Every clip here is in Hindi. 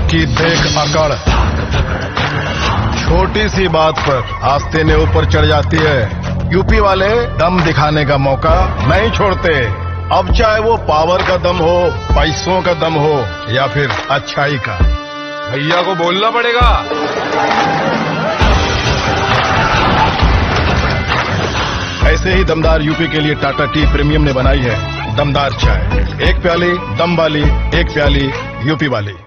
सबकी देख अकड़, छोटी सी बात पर आस्ते ने ऊपर चढ़ जाती है। यूपी वाले दम दिखाने का मौका नहीं छोड़ते। अब चाहे वो पावर का दम हो, पैसों का दम हो या फिर अच्छाई का। भैया को बोलना पड़ेगा। ऐसे ही दमदार यूपी के लिए टाटा टी प्रीमियम ने बनाई है दमदार चाय। एक प्याली दम वाली, एक प्याली यूपी वाली।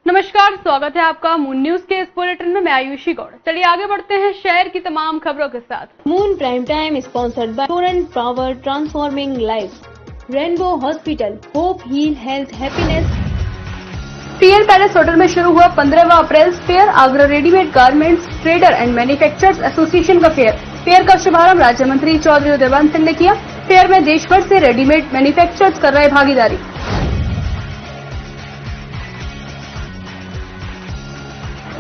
नमस्कार, स्वागत है आपका मून न्यूज के इस बुलेटिन में। मैं आयुषी गौड़। चलिए आगे बढ़ते हैं शहर की तमाम खबरों के साथ। Moon prime time sponsored by Torrent power transforming life, rainbow hospital, hope heal health happiness. PL palace hotel में शुरू हुआ 15वां April fair, Agra readymade garments trader and manufacturers association का फेयर का शुभारंभ राज्य मंत्री चौधरी देवानंद सिंह ने किया। फेयर में देश भर से रेडीमेड मैन्युफैक्चरर्स कर रहे भागीदारी।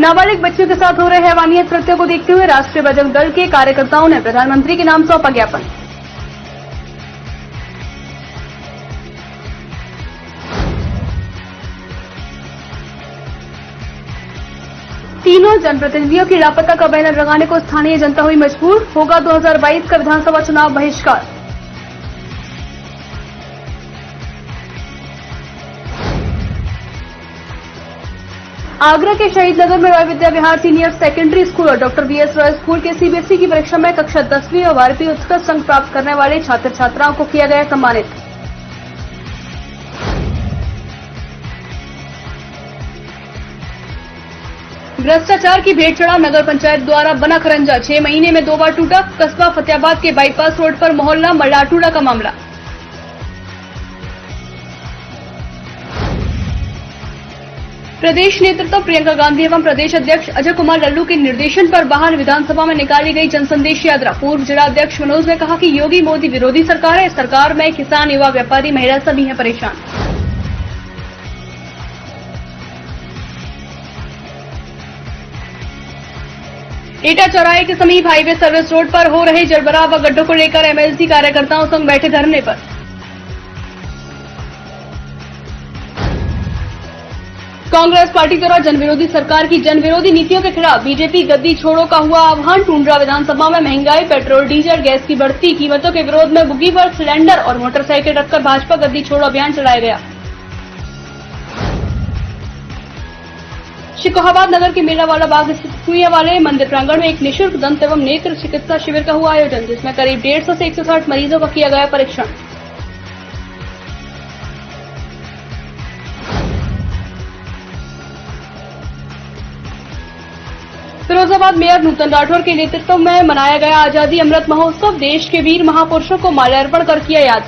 नाबालिग बच्चों के साथ हो रहे हैवानियत कृत्यों को देखते हुए राष्ट्रीय बजरंग दल के कार्यकर्ताओं ने प्रधानमंत्री के नाम सौंपा ज्ञापन। तीनों जनप्रतिनिधियों की लापता का बैनर लगाने को स्थानीय जनता हुई मजबूर। होगा 2022 का विधानसभा चुनाव बहिष्कार। आगरा के शहीद नगर में Roy Vidya Vihar senior secondary school और डॉक्टर बीएस रॉय स्कूल के सीबीएसई की परीक्षा में कक्षा 10वीं और 12वीं उत्कृष्ट अंक प्राप्त करने वाले छात्र छात्राओं को किया गया सम्मानित। भ्रष्टाचार की भेंट चढ़ा नगर पंचायत द्वारा बना खरंजा। 6 महीने में 2 बार टूटा। कस्बा फतेहाबाद के बाईपास रोड पर मोहल्ला मल्लाटूड़ा का मामला। प्रदेश नेतृत्व प्रियंका गांधी एवं प्रदेश अध्यक्ष अजय कुमार लल्लू के निर्देशन पर वाहन विधानसभा में निकाली गई जनसंदेश यात्रा। पूर्व जिला अध्यक्ष मनोज ने कहा कि योगी मोदी विरोधी सरकार है। सरकार में किसान, युवा, व्यापारी, महिला सभी हैं परेशान। एटा चौराहे के समीप हाईवे सर्विस रोड पर हो रहे जलभराव व गड्ढों को लेकर एमएलसी कार्यकर्ताओं संग बैठे धरने पर। कांग्रेस पार्टी द्वारा जनविरोधी सरकार की जनविरोधी नीतियों के खिलाफ बीजेपी गद्दी छोड़ो का हुआ आह्वान। टूंड्रा विधानसभा में महंगाई, पेट्रोल, डीजल, गैस की बढ़ती कीमतों के विरोध में बुग्गी पर सिलेंडर और मोटरसाइकिल रखकर भाजपा गद्दी छोड़ो अभियान चलाया गया। शिकोहाबाद नगर के मेलावाला बाग स्थित सुइया वाले मंदिर प्रांगण में एक निःशुल्क दंत एवं नेत्र चिकित्सा शिविर का हुआ आयोजन, जिसमें करीब 150 से 160 मरीजों का किया गया परीक्षण। फिरोजाबाद मेयर नूतन राठौर के नेतृत्व में मनाया गया आजादी अमृत महोत्सव। देश के वीर महापुरुषों को माल्यार्पण कर किया याद।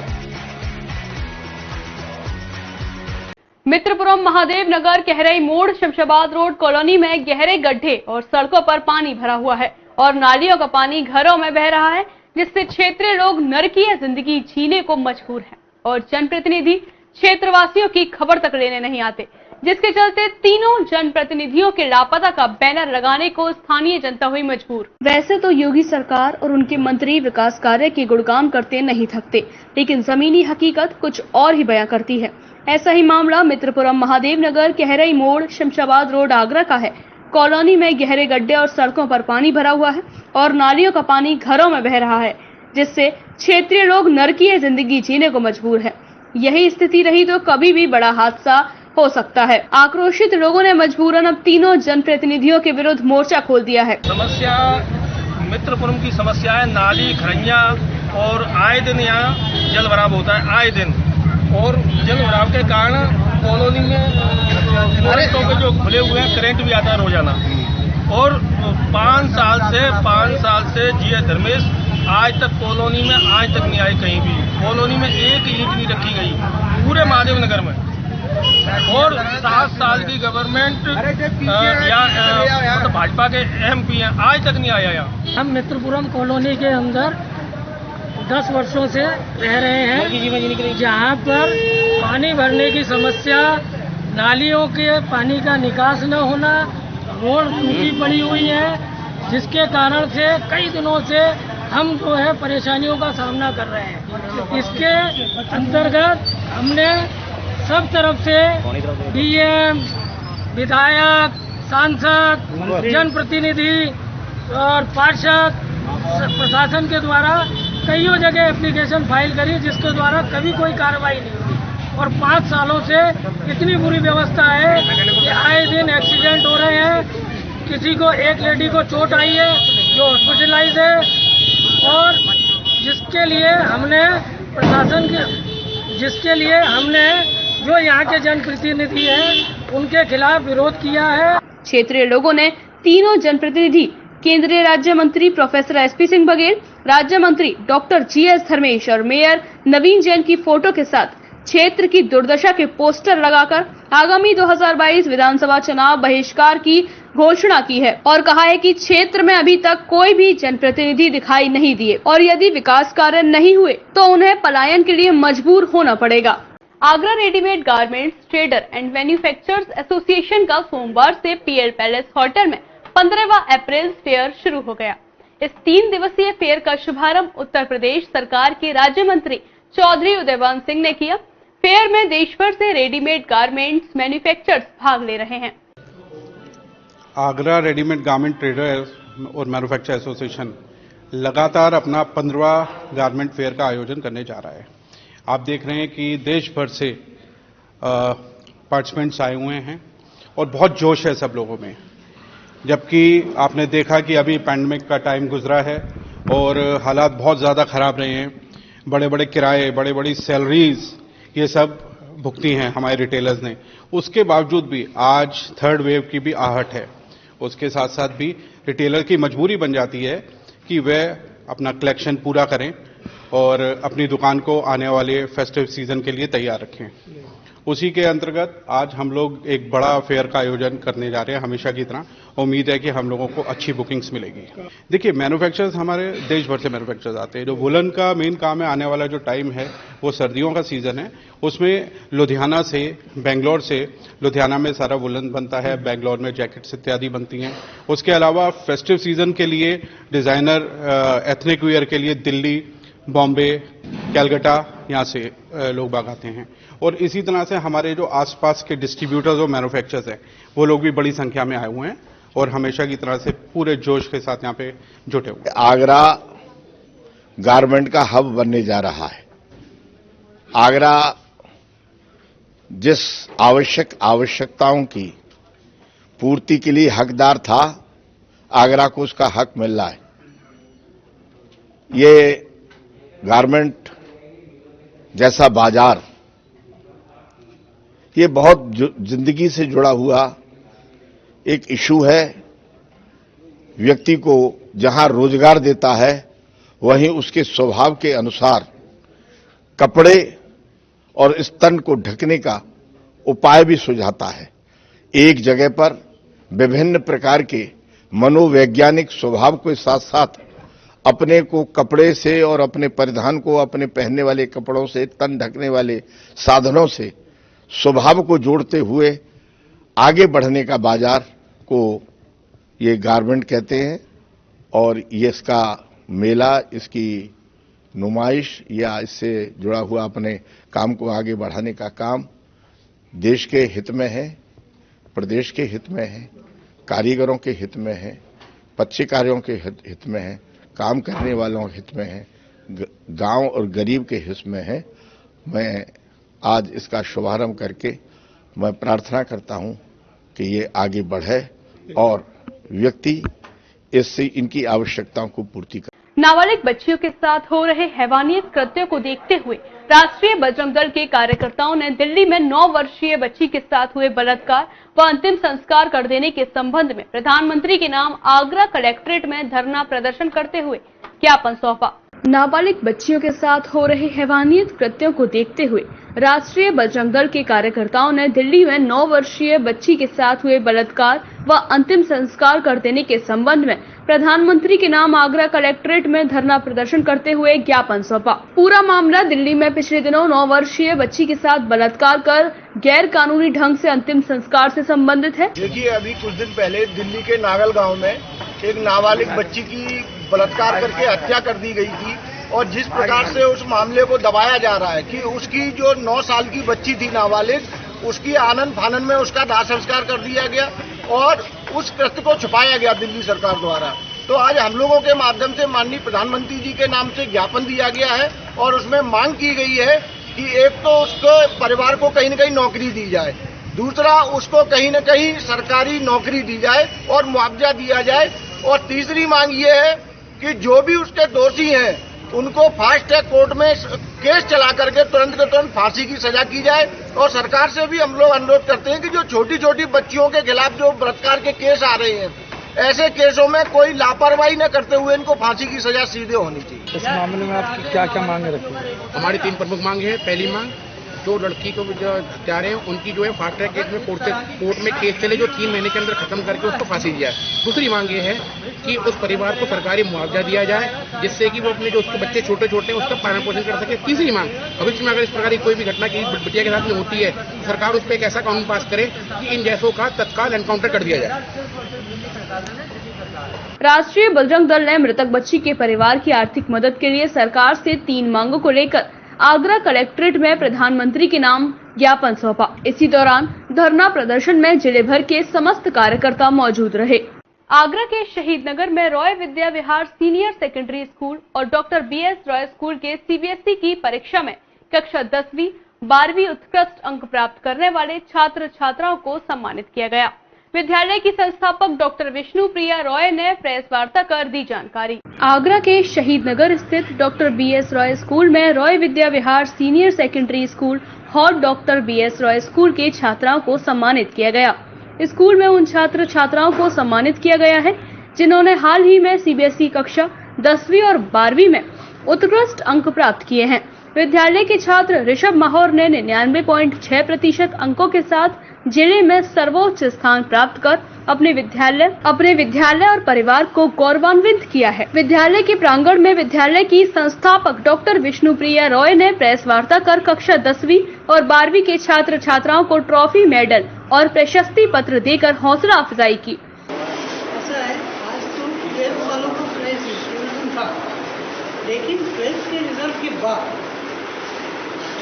मित्रपुरम, महादेव नगर, कहरई मोड़, शमशाबाद रोड कॉलोनी में गहरे गड्ढे और सड़कों पर पानी भरा हुआ है और नालियों का पानी घरों में बह रहा है, जिससे क्षेत्रीय लोग नरकीय जिंदगी जीने को मजबूर हैं और जनप्रतिनिधि क्षेत्रवासियों की खबर तक लेने नहीं आते, जिसके चलते तीनों जनप्रतिनिधियों के लापता का बैनर लगाने को स्थानीय जनता हुई मजबूर। वैसे तो योगी सरकार और उनके मंत्री विकास कार्य के गुणगान करते नहीं थकते, लेकिन जमीनी हकीकत कुछ और ही बयां करती है। ऐसा ही मामला मित्रपुरम, महादेव नगर, कहरई मोड़, शमशाबाद रोड, आगरा का है। कॉलोनी में गहरे गड्ढे और सड़कों पर पानी भरा हुआ है और नालियों का पानी घरों में बह रहा है, जिससे क्षेत्रीय लोग नरकीय जिंदगी जीने को मजबूर है। यही स्थिति रही तो कभी भी बड़ा हादसा हो सकता है। आक्रोशित लोगों ने मजबूरन अब तीनों जनप्रतिनिधियों के विरुद्ध मोर्चा खोल दिया है। समस्या मित्रपुरम की समस्या है, नाली, खरैया और आए दिन यहाँ जल भराव होता है। आए दिन और जल भराव के कारण कॉलोनी में टूरिस्टों के जो खुले हुए हैं करंट भी आता है रोजाना। और 5 साल से जीएस धर्मेश आज तक कॉलोनी में आज तक नहीं आए कहीं भी। कॉलोनी में एक ईंट नहीं रखी गई पूरे महादेव नगर में। और 7 साल की गवर्नमेंट मतलब भाजपा के एमपी हैं, आज तक नहीं आया यहाँ। हम मित्रपुरम कॉलोनी के अंदर 10 वर्षों से रह रहे हैं, जहाँ पर पानी भरने की समस्या, नालियों के पानी का निकास न होना, रोड टूटी पड़ी हुई है, जिसके कारण से कई दिनों से हम जो है परेशानियों का सामना कर रहे हैं। इसके अंतर्गत हमने सब तरफ से डीएम, विधायक, सांसद, जनप्रतिनिधि और पार्षद प्रशासन के द्वारा कईयों जगह एप्लीकेशन फाइल करी, जिसके द्वारा कभी कोई कार्रवाई नहीं हुई। और 5 सालों से इतनी बुरी व्यवस्था है कि आए दिन एक्सीडेंट हो रहे हैं। किसी को, एक लेडी को चोट आई है जो हॉस्पिटलाइज है, और जिसके लिए हमने जो यहाँ के जनप्रतिनिधि हैं उनके खिलाफ विरोध किया है। क्षेत्रीय लोगों ने तीनों जनप्रतिनिधि, केंद्रीय राज्य मंत्री प्रोफेसर एसपी सिंह बघेल, राज्य मंत्री डॉक्टर जीएस धर्मेश और मेयर नवीन जैन की फोटो के साथ क्षेत्र की दुर्दशा के पोस्टर लगाकर आगामी 2022 विधानसभा चुनाव बहिष्कार की घोषणा की है और कहा है कि क्षेत्र में अभी तक कोई भी जनप्रतिनिधि दिखाई नहीं दिए और यदि विकास कार्य नहीं हुए तो उन्हें पलायन के लिए मजबूर होना पड़ेगा। Agra readymade garments trader and manufacturers association का सोमवार से पीएल पैलेस होटल में 15वां अप्रैल फेयर शुरू हो गया। इस 3 दिवसीय फेयर का शुभारंभ उत्तर प्रदेश सरकार के राज्य मंत्री चौधरी उदयवान सिंह ने किया। फेयर में देश भर से रेडीमेड गारमेंट्स मैन्युफैक्चरर्स भाग ले रहे हैं। आगरा रेडीमेड गारमेंट ट्रेडर्स और मैन्युफैक्चर एसोसिएशन लगातार अपना 15वां गारमेंट फेयर का आयोजन करने जा रहा है। आप देख रहे हैं कि देश भर से पार्टिसिपेंट्स आए हुए हैं और बहुत जोश है सब लोगों में। जबकि आपने देखा कि अभी पैंडेमिक का टाइम गुजरा है और हालात बहुत ज़्यादा खराब रहे हैं। बड़े बड़े किराए, बड़ी बड़ी सैलरीज, ये सब भुगती हैं हमारे रिटेलर्स ने। उसके बावजूद भी आज 3rd वेव की भी आहट है। उसके साथ साथ भी रिटेलर की मजबूरी बन जाती है कि वह अपना कलेक्शन पूरा करें और अपनी दुकान को आने वाले फेस्टिव सीजन के लिए तैयार रखें। उसी के अंतर्गत आज हम लोग एक बड़ा फेयर का आयोजन करने जा रहे हैं हमेशा की तरह। उम्मीद है कि हम लोगों को अच्छी बुकिंग्स मिलेगी। देखिए, मैन्युफैक्चरर्स हमारे देश भर से मैन्युफैक्चरर्स आते हैं। जो वुलन का मेन काम है, आने वाला जो टाइम है वो सर्दियों का सीजन है। उसमें लुधियाना से, बेंगलोर से, लुधियाना में सारा वुलन बनता है, बेंगलोर में जैकेट्स इत्यादि बनती हैं। उसके अलावा फेस्टिव सीजन के लिए डिजाइनर एथनिक वियर के लिए दिल्ली, बॉम्बे, कैलकाटा यहाँ से लोग बाग आते हैं। और इसी तरह से हमारे जो आसपास के डिस्ट्रीब्यूटर्स और मैन्युफैक्चरर्स हैं वो लोग भी बड़ी संख्या में आए हुए हैं और हमेशा की तरह से पूरे जोश के साथ यहाँ पे जुटे हुए हैं। आगरा गारमेंट का हब बनने जा रहा है। आगरा जिस आवश्यकताओं की पूर्ति के लिए हकदार था, आगरा को उसका हक मिल रहा है। ये गारमेंट जैसा बाजार, ये बहुत जिंदगी से जुड़ा हुआ एक इशू है। व्यक्ति को जहां रोजगार देता है वहीं उसके स्वभाव के अनुसार कपड़े और इस तन को ढकने का उपाय भी सुझाता है। एक जगह पर विभिन्न प्रकार के मनोवैज्ञानिक स्वभाव के साथ साथ अपने को कपड़े से और अपने परिधान को, अपने पहनने वाले कपड़ों से, तन ढकने वाले साधनों से स्वभाव को जोड़ते हुए आगे बढ़ने का बाजार को ये गारमेंट कहते हैं। और ये इसका मेला, इसकी नुमाइश या इससे जुड़ा हुआ अपने काम को आगे बढ़ाने का काम देश के हित में है, प्रदेश के हित में है, कारीगरों के हित में है, पत्रिकारियों के हित में है, काम करने वालों के हित में है, गांव और गरीब के हित में है। मैं आज इसका शुभारंभ करके मैं प्रार्थना करता हूं कि ये आगे बढ़े और व्यक्ति इससे इनकी आवश्यकताओं को पूर्ति करे। नाबालिग बच्चियों के साथ हो रहे हैवानियत कृत्यों को देखते हुए राष्ट्रीय बजरंग दल के कार्यकर्ताओं ने दिल्ली में 9 वर्षीय बच्ची के साथ हुए बलात्कार व अंतिम संस्कार कर देने के संबंध में प्रधानमंत्री के नाम आगरा कलेक्ट्रेट में धरना प्रदर्शन करते हुए ज्ञापन सौंपा। नाबालिग बच्चियों के साथ हो रहे हैवानियत कृत्यों को देखते हुए राष्ट्रीय बजरंग दल के कार्यकर्ताओं ने दिल्ली में 9 वर्षीय बच्ची के साथ हुए बलात्कार व अंतिम संस्कार कर देने के संबंध में प्रधानमंत्री के नाम आगरा कलेक्ट्रेट में धरना प्रदर्शन करते हुए ज्ञापन सौंपा। पूरा मामला दिल्ली में पिछले दिनों 9 वर्षीय बच्ची के साथ बलात्कार कर गैर कानूनी ढंग से अंतिम संस्कार से संबंधित है। देखिए, अभी कुछ दिन पहले दिल्ली के नागल गांव में एक नाबालिग बच्ची की बलात्कार करके हत्या कर दी गई थी और जिस प्रकार से उस मामले को दबाया जा रहा है कि उसकी जो 9 साल की बच्ची थी नाबालिग, उसकी आनन फानन में उसका दाह संस्कार कर दिया गया और उस कृत्य को छुपाया गया दिल्ली सरकार द्वारा। तो आज हम लोगों के माध्यम से माननीय प्रधानमंत्री जी के नाम से ज्ञापन दिया गया है और उसमें मांग की गई है कि एक तो उसको परिवार को कहीं न कहीं नौकरी दी जाए, दूसरा उसको कहीं न कहीं सरकारी नौकरी दी जाए और मुआवजा दिया जाए, और तीसरी मांग ये है कि जो भी उसके दोषी हैं उनको फास्ट ट्रैक कोर्ट में केस चला करके तुरंत के तुरंत फांसी की सजा की जाए। और सरकार से भी हम लोग अनुरोध करते हैं कि जो छोटी छोटी बच्चियों के खिलाफ जो बलात्कार के केस आ रहे हैं, ऐसे केसों में कोई लापरवाही न करते हुए इनको फांसी की सजा सीधे होनी चाहिए। इस मामले में आपकी क्या क्या मांग रखी है? हमारी 3 प्रमुख मांग है। पहली मांग, जो लड़की को जो हत्यारे हैं उनकी जो है फास्ट ट्रैक केस में कोर्ट में केस चले जो 3 महीने के अंदर खत्म करके उसको फांसी दी जाए। दूसरी मांग ये है कि उस परिवार को सरकारी मुआवजा दिया जाए जिससे कि वो अपने जो उसके बच्चे छोटे छोटे हैं उसका पालन पोषण कर सके। तीसरी मांग, भविष्य में अगर इस प्रकार की कोई भी घटना की बिटिया के साथ में होती है तो सरकार उस पर एक ऐसा कानून पास करे कि इन जैसों का तत्काल एनकाउंटर कर दिया जाए। राष्ट्रीय बजरंग दल ने मृतक बच्ची के परिवार की आर्थिक मदद के लिए सरकार से 3 मांगों को लेकर आगरा कलेक्ट्रेट में प्रधानमंत्री के नाम ज्ञापन सौंपा। इसी दौरान धरना प्रदर्शन में जिले भर के समस्त कार्यकर्ता मौजूद रहे। आगरा के शहीद नगर में Roy Vidya Vihar senior secondary school और डॉक्टर BS रॉय स्कूल के CBSE की परीक्षा में कक्षा 10वीं 12वीं उत्कृष्ट अंक प्राप्त करने वाले छात्र छात्राओं को सम्मानित किया गया। विद्यालय की संस्थापक डॉक्टर विष्णु प्रिया रॉय ने प्रेस वार्ता कर दी जानकारी। आगरा के शहीद नगर स्थित डॉक्टर BS रॉय स्कूल में Roy Vidya Vihar senior secondary school और डॉक्टर BS रॉय स्कूल के छात्राओं को सम्मानित किया गया। स्कूल में उन छात्र छात्राओं को सम्मानित किया गया है जिन्होंने हाल ही में CBSE कक्षा 10वीं और 12वीं में उत्कृष्ट अंक प्राप्त किए हैं। विद्यालय के छात्र ऋषभ माहौर ने 99.6% अंकों के साथ जिले में सर्वोच्च स्थान प्राप्त कर अपने विद्यालय और परिवार को गौरवान्वित किया है। विद्यालय के प्रांगण में विद्यालय की संस्थापक डॉक्टर विष्णु प्रिया रॉय ने प्रेस वार्ता कर कक्षा 10वीं और 12वीं के छात्र छात्राओं को ट्रॉफी, मेडल और प्रशस्ति पत्र देकर हौसला अफजाई की। ऐसा है, आज तो 12 वालों को प्राइज डिस्ट्रीब्यूशन था, लेकिन 12th के रिजल्ट के बाद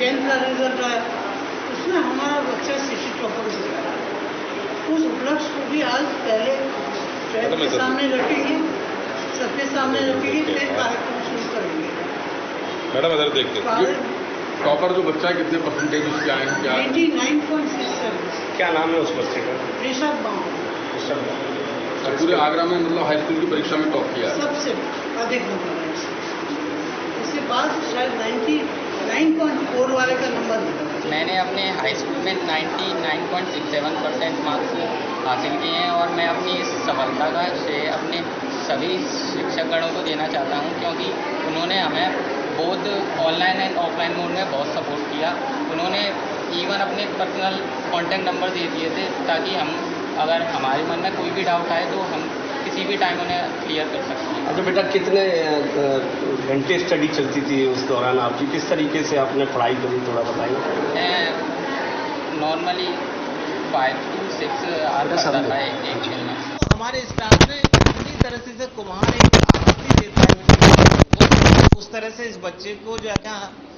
10th का रिजल्ट आया, उसमें हमारा बच्चा शिक्षित टॉपर हो गया। उस उपलक्ष्य को भी आज पहले ट्रैक के सामने रखेंगे, सबके सामने रखेंगे, फिर कार्यक्रम शुरू करेंगे। मैडम इधर देखते, टॉपर जो बच्चा कितने परसेंटेज उसके आए हैं? 89.67। क्या नाम है उस बच्चे का? ऋषभ माहौर। पूरे आगरा में मतलब हाई स्कूल की परीक्षा में टॉप किया? सबसे अधिक नंबर है। इसके बाद शायद 99.4 वाले का नंबर मिला। मैंने अपने हाई स्कूल में 99.67% मार्क्स हासिल किए हैं और मैं अपनी इस सफलता का श्रेय अपने सभी शिक्षकगणों को देना चाहता हूं, क्योंकि उन्होंने हमें both online and offline mode में बहुत सपोर्ट किया। उन्होंने इवन अपने पर्सनल कॉन्टैक्ट नंबर दे दिए थे ताकि हम अगर हमारे मन में कोई भी डाउट आए तो हम किसी भी टाइम उन्हें क्लियर कर सकते हैं। अच्छा बेटा, कितने घंटे स्टडी चलती थी उस दौरान आपकी? किस तरीके से आपने पढ़ाई करी, थोड़ा बताइए। नॉर्मली 5 to 6 आवर्स पढ़ता था एक दिन में। हमारे स्टाफ ने पूरी तरह से कुम्हार एक आहुति देता है, उस तरह से इस बच्चे को जो है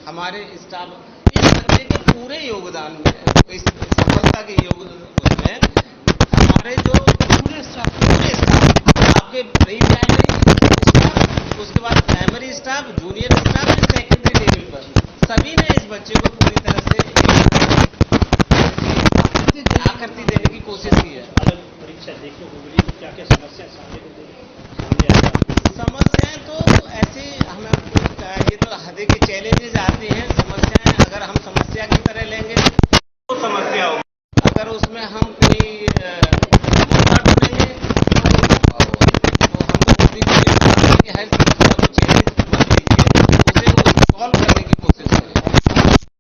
हमारे स्टाफ इस बच्चे के पूरे योगदान में, इस सफलता के योगदान में हमारे जो पूरे स्टाफ आपके प्री प्राइमरी स्टाफ, उसके बाद primary staff, junior staff, secondary level पर सभी ने इस बच्चे को पूरी तरह से आकृति देने की कोशिश की है। परीक्षा देखने को मिली तो क्या क्या समस्या समस्याएं तो ऐसे हमें ये तो देखिए चैलेंजेस आते हैं, समस्याएं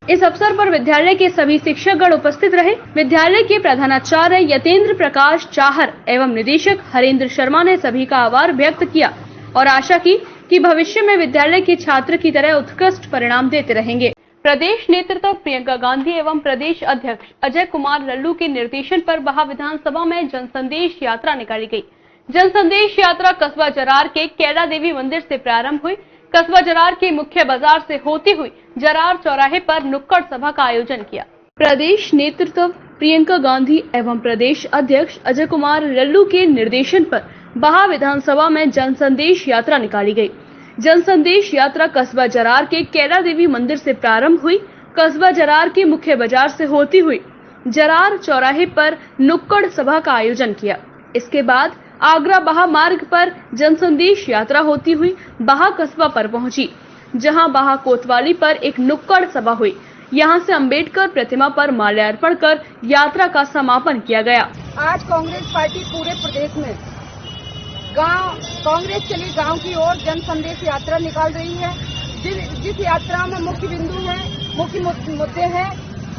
इस अवसर पर विद्यालय के सभी शिक्षकगण उपस्थित रहे। विद्यालय के प्रधानाचार्य यतेंद्र प्रकाश चाहर एवं निदेशक हरेंद्र शर्मा ने सभी का आभार व्यक्त किया और आशा की कि भविष्य में विद्यालय के छात्र की तरह उत्कृष्ट परिणाम देते रहेंगे। प्रदेश नेतृत्व प्रियंका गांधी एवं प्रदेश अध्यक्ष अजय कुमार लल्लू के निर्देशन पर बहा विधानसभा में जन संदेश यात्रा निकाली गई। जन संदेश यात्रा कस्बा जरार के कैला देवी मंदिर से प्रारंभ हुई। कस्बा जरार के मुख्य बाजार से होती हुई जरार चौराहे पर नुक्कड़ सभा का आयोजन किया। प्रदेश नेतृत्व प्रियंका गांधी एवं प्रदेश अध्यक्ष अजय कुमार लल्लू के निर्देशन पर बहा विधानसभा में जन संदेश यात्रा निकाली गई। जन संदेश यात्रा कस्बा जरार के कैला देवी मंदिर से प्रारंभ हुई। कस्बा जरार के मुख्य बाजार से होती हुई जरार चौराहे पर नुक्कड़ सभा का आयोजन किया। इसके बाद आगरा बहा मार्ग पर जन संदेश यात्रा होती हुई बहा कस्बा पर पहुंची, जहां बहा कोतवाली पर एक नुक्कड़ सभा हुई। यहां से अंबेडकर प्रतिमा पर माल्यार्पण कर यात्रा का समापन किया गया। आज कांग्रेस पार्टी पूरे प्रदेश में गांव कांग्रेस चली गांव की ओर जन संदेश यात्रा निकाल रही है। जिस यात्रा में मुख्य बिंदु है, मुख्य मुद्दे हैं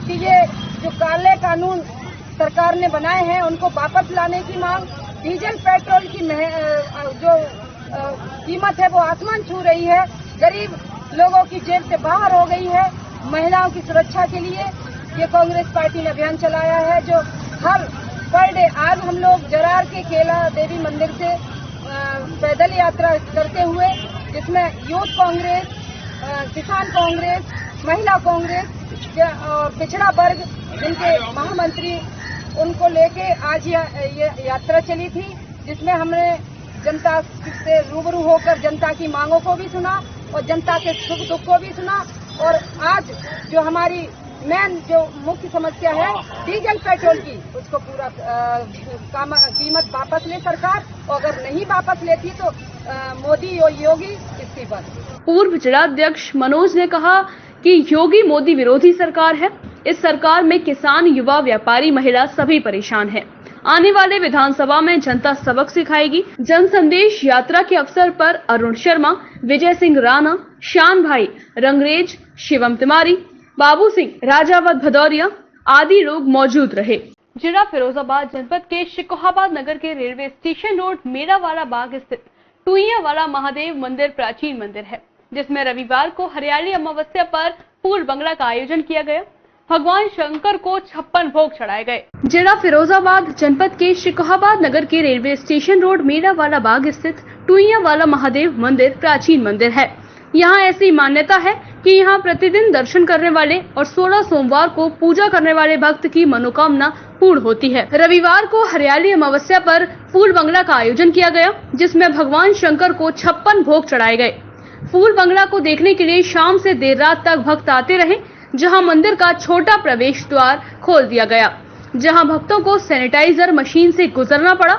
कि ये जो काले कानून सरकार ने बनाए हैं उनको वापस लाने की मांग, डीजल पेट्रोल की जो कीमत है वो आसमान छू रही है, गरीब लोगों की जेब से बाहर हो गई है। महिलाओं की सुरक्षा के लिए ये कांग्रेस पार्टी ने अभियान चलाया है, जो हर पर डे आज हम लोग जरार के कैला देवी मंदिर से पैदल यात्रा करते हुए, जिसमें यूथ कांग्रेस, किसान कांग्रेस, महिला कांग्रेस और पिछड़ा वर्ग जिनके महामंत्री उनको लेके आज ये यात्रा चली थी, जिसमें हमने जनता से रूबरू होकर जनता की मांगों को भी सुना और जनता के सुख दुख को भी सुना। और आज जो हमारी मेन जो मुख्य समस्या है डीजल पेट्रोल की, उसको पूरा कीमत वापस ले सरकार, और अगर नहीं वापस लेती तो मोदी और योगी इस्तीफा। पूर्व जिलाध्यक्ष मनोज ने कहा कि योगी मोदी विरोधी सरकार है। इस सरकार में किसान, युवा, व्यापारी, महिला सभी परेशान हैं। आने वाले विधानसभा में जनता सबक सिखाएगी। जन संदेश यात्रा के अवसर पर अरुण शर्मा, विजय सिंह राणा, शान भाई, रंगरेज, शिवम तिवारी, बाबू सिंह, राजावत भदौरिया आदि लोग मौजूद रहे। जिला फिरोजाबाद जनपद के शिकोहाबाद नगर के रेलवे स्टेशन रोड मेरावाला बाग स्थित टुईयावाला महादेव मंदिर प्राचीन मंदिर है, जिसमें रविवार को हरियाली अमावस्या पर फूल बंगला का आयोजन किया गया। भगवान शंकर को 56 भोग चढ़ाए गए। जिला फिरोजाबाद जनपद के शिकोहाबाद नगर के रेलवे स्टेशन रोड मेरावाला बाग स्थित टुईयावाला महादेव मंदिर प्राचीन मंदिर है। यहाँ ऐसी मान्यता है कि यहाँ प्रतिदिन दर्शन करने वाले और 16 सोमवार को पूजा करने वाले भक्त की मनोकामना पूर्ण होती है। रविवार को हरियाली अमावस्या पर फूल बंगला का आयोजन किया गया, जिसमें भगवान शंकर को 56 भोग चढ़ाए गए। फूल बंगला को देखने के लिए शाम से देर रात तक भक्त आते रहे, जहां मंदिर का छोटा प्रवेश द्वार खोल दिया गया, जहां भक्तों को सैनिटाइजर मशीन से गुजरना पड़ा।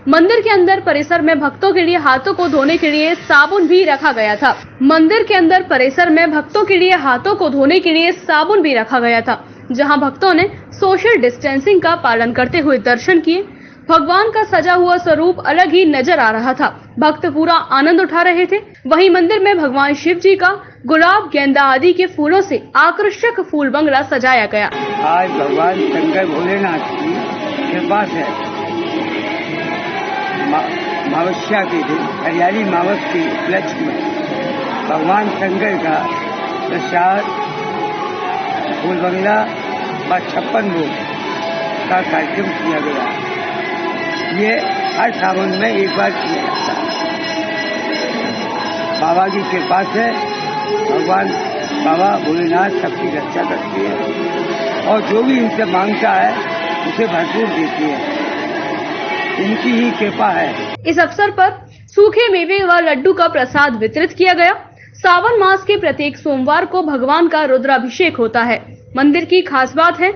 मंदिर के अंदर परिसर में भक्तों के लिए हाथों को धोने के लिए साबुन भी रखा गया था। मंदिर के अंदर परिसर में भक्तों के लिए हाथों को धोने के लिए साबुन भी रखा गया था, जहां भक्तों ने सोशल डिस्टेंसिंग का पालन करते हुए दर्शन किए। भगवान का सजा हुआ स्वरूप अलग ही नजर आ रहा था। भक्त पूरा आनंद उठा रहे थे। वहीं मंदिर में भगवान शिव जी का गुलाब, गेंदा आदि के फूलों से आकर्षक फूल बंगला सजाया गया। आज भगवान शंकर भोलेनाथ की कृपा से अमावस्या के दिन हरियाली मावस के उपलक्ष्य में भगवान शंकर का प्रसाद, फूल बंगला व 56 भोग का कार्यक्रम किया गया। ये हर सावन में एक बार किया जाता है। बाबा की कृपा से भगवान बाबा भोलेनाथ सबकी रक्षा करती है और जो भी इनसे मांगता है उसे भरपूर देती है। इनकी ही कृपा है। इस अवसर पर सूखे मेवे व लड्डू का प्रसाद वितरित किया गया। सावन मास के प्रत्येक सोमवार को भगवान का रुद्राभिषेक होता है। मंदिर की खास बात है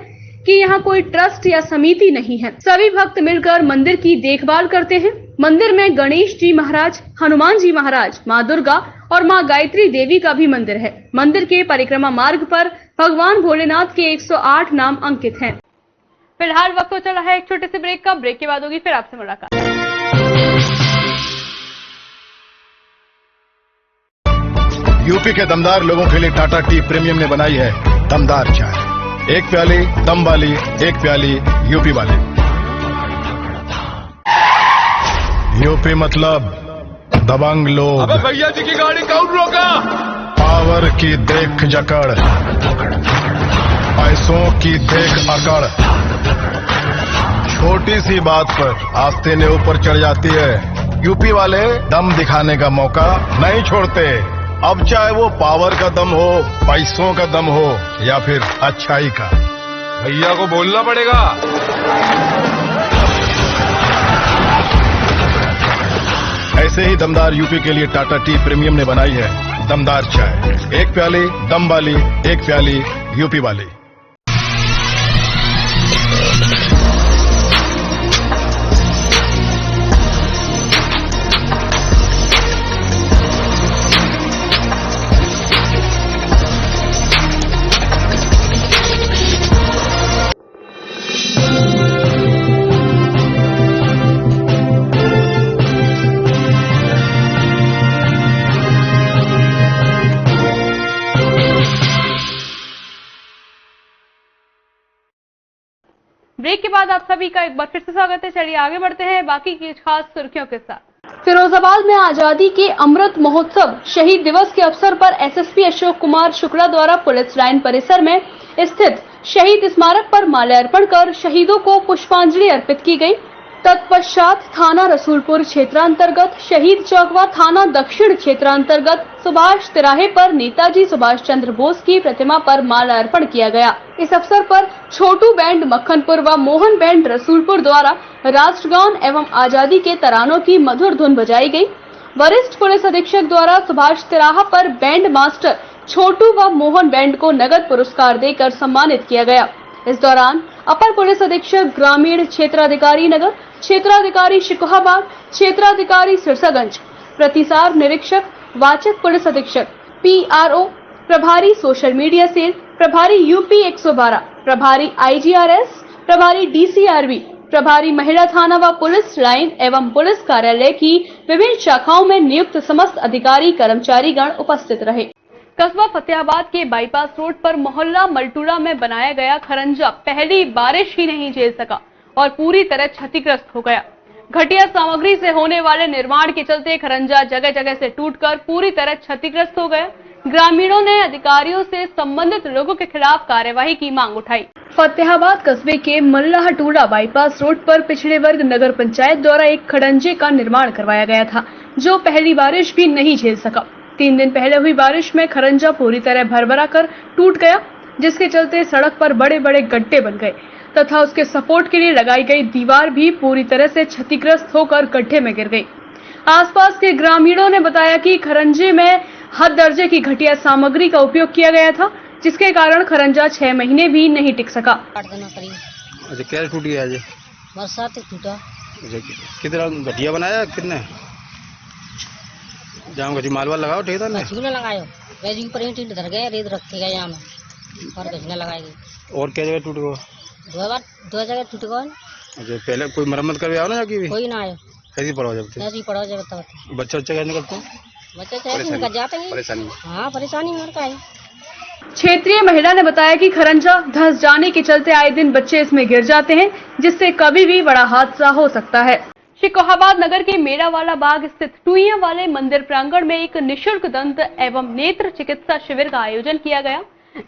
कि यहाँ कोई ट्रस्ट या समिति नहीं है। सभी भक्त मिलकर मंदिर की देखभाल करते हैं। मंदिर में गणेश जी महाराज, हनुमान जी महाराज, माँ दुर्गा और माँ गायत्री देवी का भी मंदिर है। मंदिर के परिक्रमा मार्ग पर भगवान भोलेनाथ के 108 नाम अंकित हैं। फिलहाल वक्त हो चला है एक छोटे से ब्रेक का। ब्रेक के बाद होगी फिर आपसे मुलाकात। यूपी के दमदार लोगों के लिए टाटा टी प्रीमियम ने बनाई है दमदार चाय। एक प्याली दम वाली, एक प्याली यूपी वाली। यूपी मतलब दबंग लोग। अबे भैया जी की गाड़ी कौन रोका? पावर की देख जकड़, पैसों की देख अकड़, छोटी सी बात पर आस्तीनें ऊपर चढ़ जाती है। यूपी वाले दम दिखाने का मौका नहीं छोड़ते। अब चाहे वो पावर का दम हो, पैसों का दम हो या फिर अच्छाई का। भैया को बोलना पड़ेगा। ऐसे ही दमदार यूपी के लिए टाटा टी प्रीमियम ने बनाई है दमदार चाय। एक प्याली दम वाली, एक प्याली यूपी वाली। ब्रेक के बाद आप सभी का एक बार फिर से स्वागत है। चलिए आगे बढ़ते हैं बाकी की खास सुर्खियों के साथ। फिरोजाबाद में आजादी के अमृत महोत्सव शहीद दिवस के अवसर पर एसएसपी अशोक कुमार शुक्ला द्वारा पुलिस लाइन परिसर में स्थित शहीद स्मारक पर माल्यार्पण कर शहीदों को पुष्पांजलि अर्पित की गई। तत्पश्चात थाना रसूलपुर क्षेत्रांतर्गत शहीद चौक व थाना दक्षिण क्षेत्रांतर्गत सुभाष तिराहे पर नेताजी सुभाष चंद्र बोस की प्रतिमा पर माल्यार्पण किया गया। इस अवसर पर छोटू बैंड मक्खनपुर व मोहन बैंड रसूलपुर द्वारा राष्ट्रगान एवं आजादी के तरानों की मधुर धुन बजाई गई। वरिष्ठ पुलिस अधीक्षक द्वारा सुभाष तिराहा पर बैंड मास्टर छोटू व मोहन बैंड को नगद पुरस्कार देकर सम्मानित किया गया। इस दौरान अपर पुलिस अधीक्षक ग्रामीण क्षेत्राधिकारी नगर, क्षेत्राधिकारी शिकोहाबाद, क्षेत्राधिकारी सिरसागंज, प्रतिसार निरीक्षक, वाचक पुलिस अधीक्षक, PRO, प्रभारी सोशल मीडिया सेल, प्रभारी यूपी 112, प्रभारी IGRS, प्रभारी DCRB, प्रभारी महिला थाना व पुलिस लाइन एवं पुलिस कार्यालय की विभिन्न शाखाओं में नियुक्त समस्त अधिकारी कर्मचारी गण उपस्थित रहे। कस्बा फतेहाबाद के बाईपास रोड पर मोहल्ला मलटूरा में बनाया गया खरंजा पहली बारिश ही नहीं झेल सका और पूरी तरह क्षतिग्रस्त हो गया। घटिया सामग्री से होने वाले निर्माण के चलते खरंजा जगह जगह से टूटकर पूरी तरह क्षतिग्रस्त हो गया। ग्रामीणों ने अधिकारियों से संबंधित लोगों के खिलाफ कार्यवाही की मांग उठाई। फतेहाबाद कस्बे के मल्लाहटूरा बाईपास रोड पर पिछड़े वर्ग नगर पंचायत द्वारा एक खड़ंजे का निर्माण करवाया गया था, जो पहली बारिश भी नहीं झेल सका। 3 दिन पहले हुई बारिश में खरंजा पूरी तरह भरभरा कर टूट गया, जिसके चलते सड़क पर बड़े बड़े गड्ढे बन गए तथा उसके सपोर्ट के लिए लगाई गई दीवार भी पूरी तरह से क्षतिग्रस्त होकर गड्ढे में गिर गई। आसपास के ग्रामीणों ने बताया कि खरंजे में हद दर्जे की घटिया सामग्री का उपयोग किया गया था, जिसके कारण खरंजा 6 महीने भी नहीं टिक सका। अच्छा, क्या टूट गया? आज बरसात टूटा। कितना घटिया बनाया? कितने जाम का मालवाल लगाओ ठेकेदार ने? किसने लगायो? वैसे ऊपर ईंट धर गए, रेत रखे गए यहाँ में और किसने लगाएगी। और क्या जगह टूट गया? 2 जगह टूट गए। अच्छा, पहले कोई मरम्मत करवाओ ना जाके? कोई ना आयो। ऐसी पड़ो जब ऐसे ही पड़ो जब तक बच्चा क्या निकलते हैं? बच्चे ऐसे निकल जाते हैं। परेशानी? हाँ, परेशानी और का है। क्षेत्रीय महिला ने बताया कि खरंजा धंस जाने के चलते आए दिन बच्चे इसमें गिर जाते हैं, जिससे कभी भी बड़ा हादसा हो सकता है। शिकोहाबाद नगर के मेड़ावाला बाग स्थित टुइया वाले मंदिर प्रांगण में एक निशुल्क दंत एवं नेत्र चिकित्सा शिविर का आयोजन किया गया,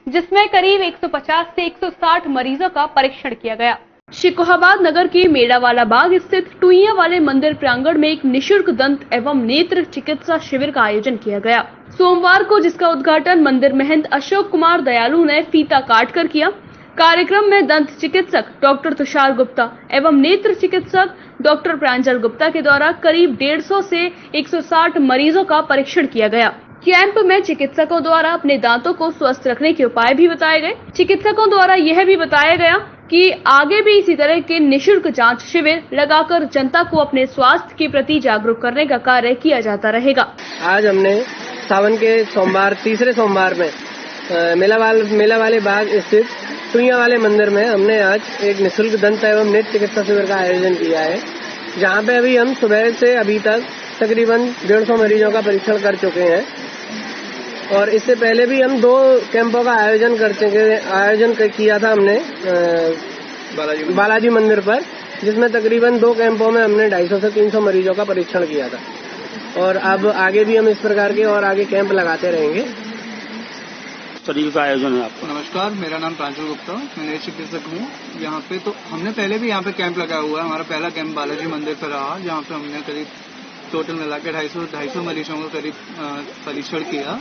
जिसमें करीब 150 से 160 मरीजों का परीक्षण किया गया। शिकोहाबाद नगर के मेड़ावाला बाग स्थित टुइया वाले मंदिर प्रांगण में एक निशुल्क दंत एवं नेत्र चिकित्सा शिविर का आयोजन किया गया सोमवार को, जिसका उद्घाटन मंदिर महंत अशोक कुमार दयालु ने फीता काट कर किया। कार्यक्रम में दंत चिकित्सक डॉक्टर तुषार गुप्ता एवं नेत्र चिकित्सक डॉक्टर प्रांजल गुप्ता के द्वारा करीब 150 से 160 मरीजों का परीक्षण किया गया। कैंप में चिकित्सकों द्वारा अपने दांतों को स्वस्थ रखने के उपाय भी बताए गए। चिकित्सकों द्वारा यह भी बताया गया कि आगे भी इसी तरह के निशुल्क जांच शिविर लगाकर जनता को अपने स्वास्थ्य के प्रति जागरूक करने का कार्य किया जाता रहेगा। आज हमने सावन के सोमवार, तीसरे सोमवार में मेला वाले बाग स्थित टुइया वाले मंदिर में हमने आज एक निःशुल्क दंत एवं नेत्र चिकित्सा शिविर का आयोजन किया है, जहां पे अभी हम सुबह से अभी तक तकरीबन 150 मरीजों का परीक्षण कर चुके हैं और इससे पहले भी हम 2 कैंपों का आयोजन किया था हमने बालाजी मंदिर पर, जिसमें तकरीबन 2 कैंपों में हमने 250 से 300 मरीजों का परीक्षण किया था। और अब आगे भी हम इस प्रकार के और आगे कैंप लगाते रहेंगे। शरीर का आयोजन है आपका? नमस्कार, मेरा नाम प्रांशुल गुप्ता, मैं नए चिकित्सक हूँ यहाँ पे। तो हमने पहले भी यहाँ पे कैंप लगाया हुआ है। हमारा पहला कैंप बालाजी मंदिर पर रहा, जहाँ पे हमने करीब टोटल मिला के 250 मरीजों को करीब परीक्षण किया।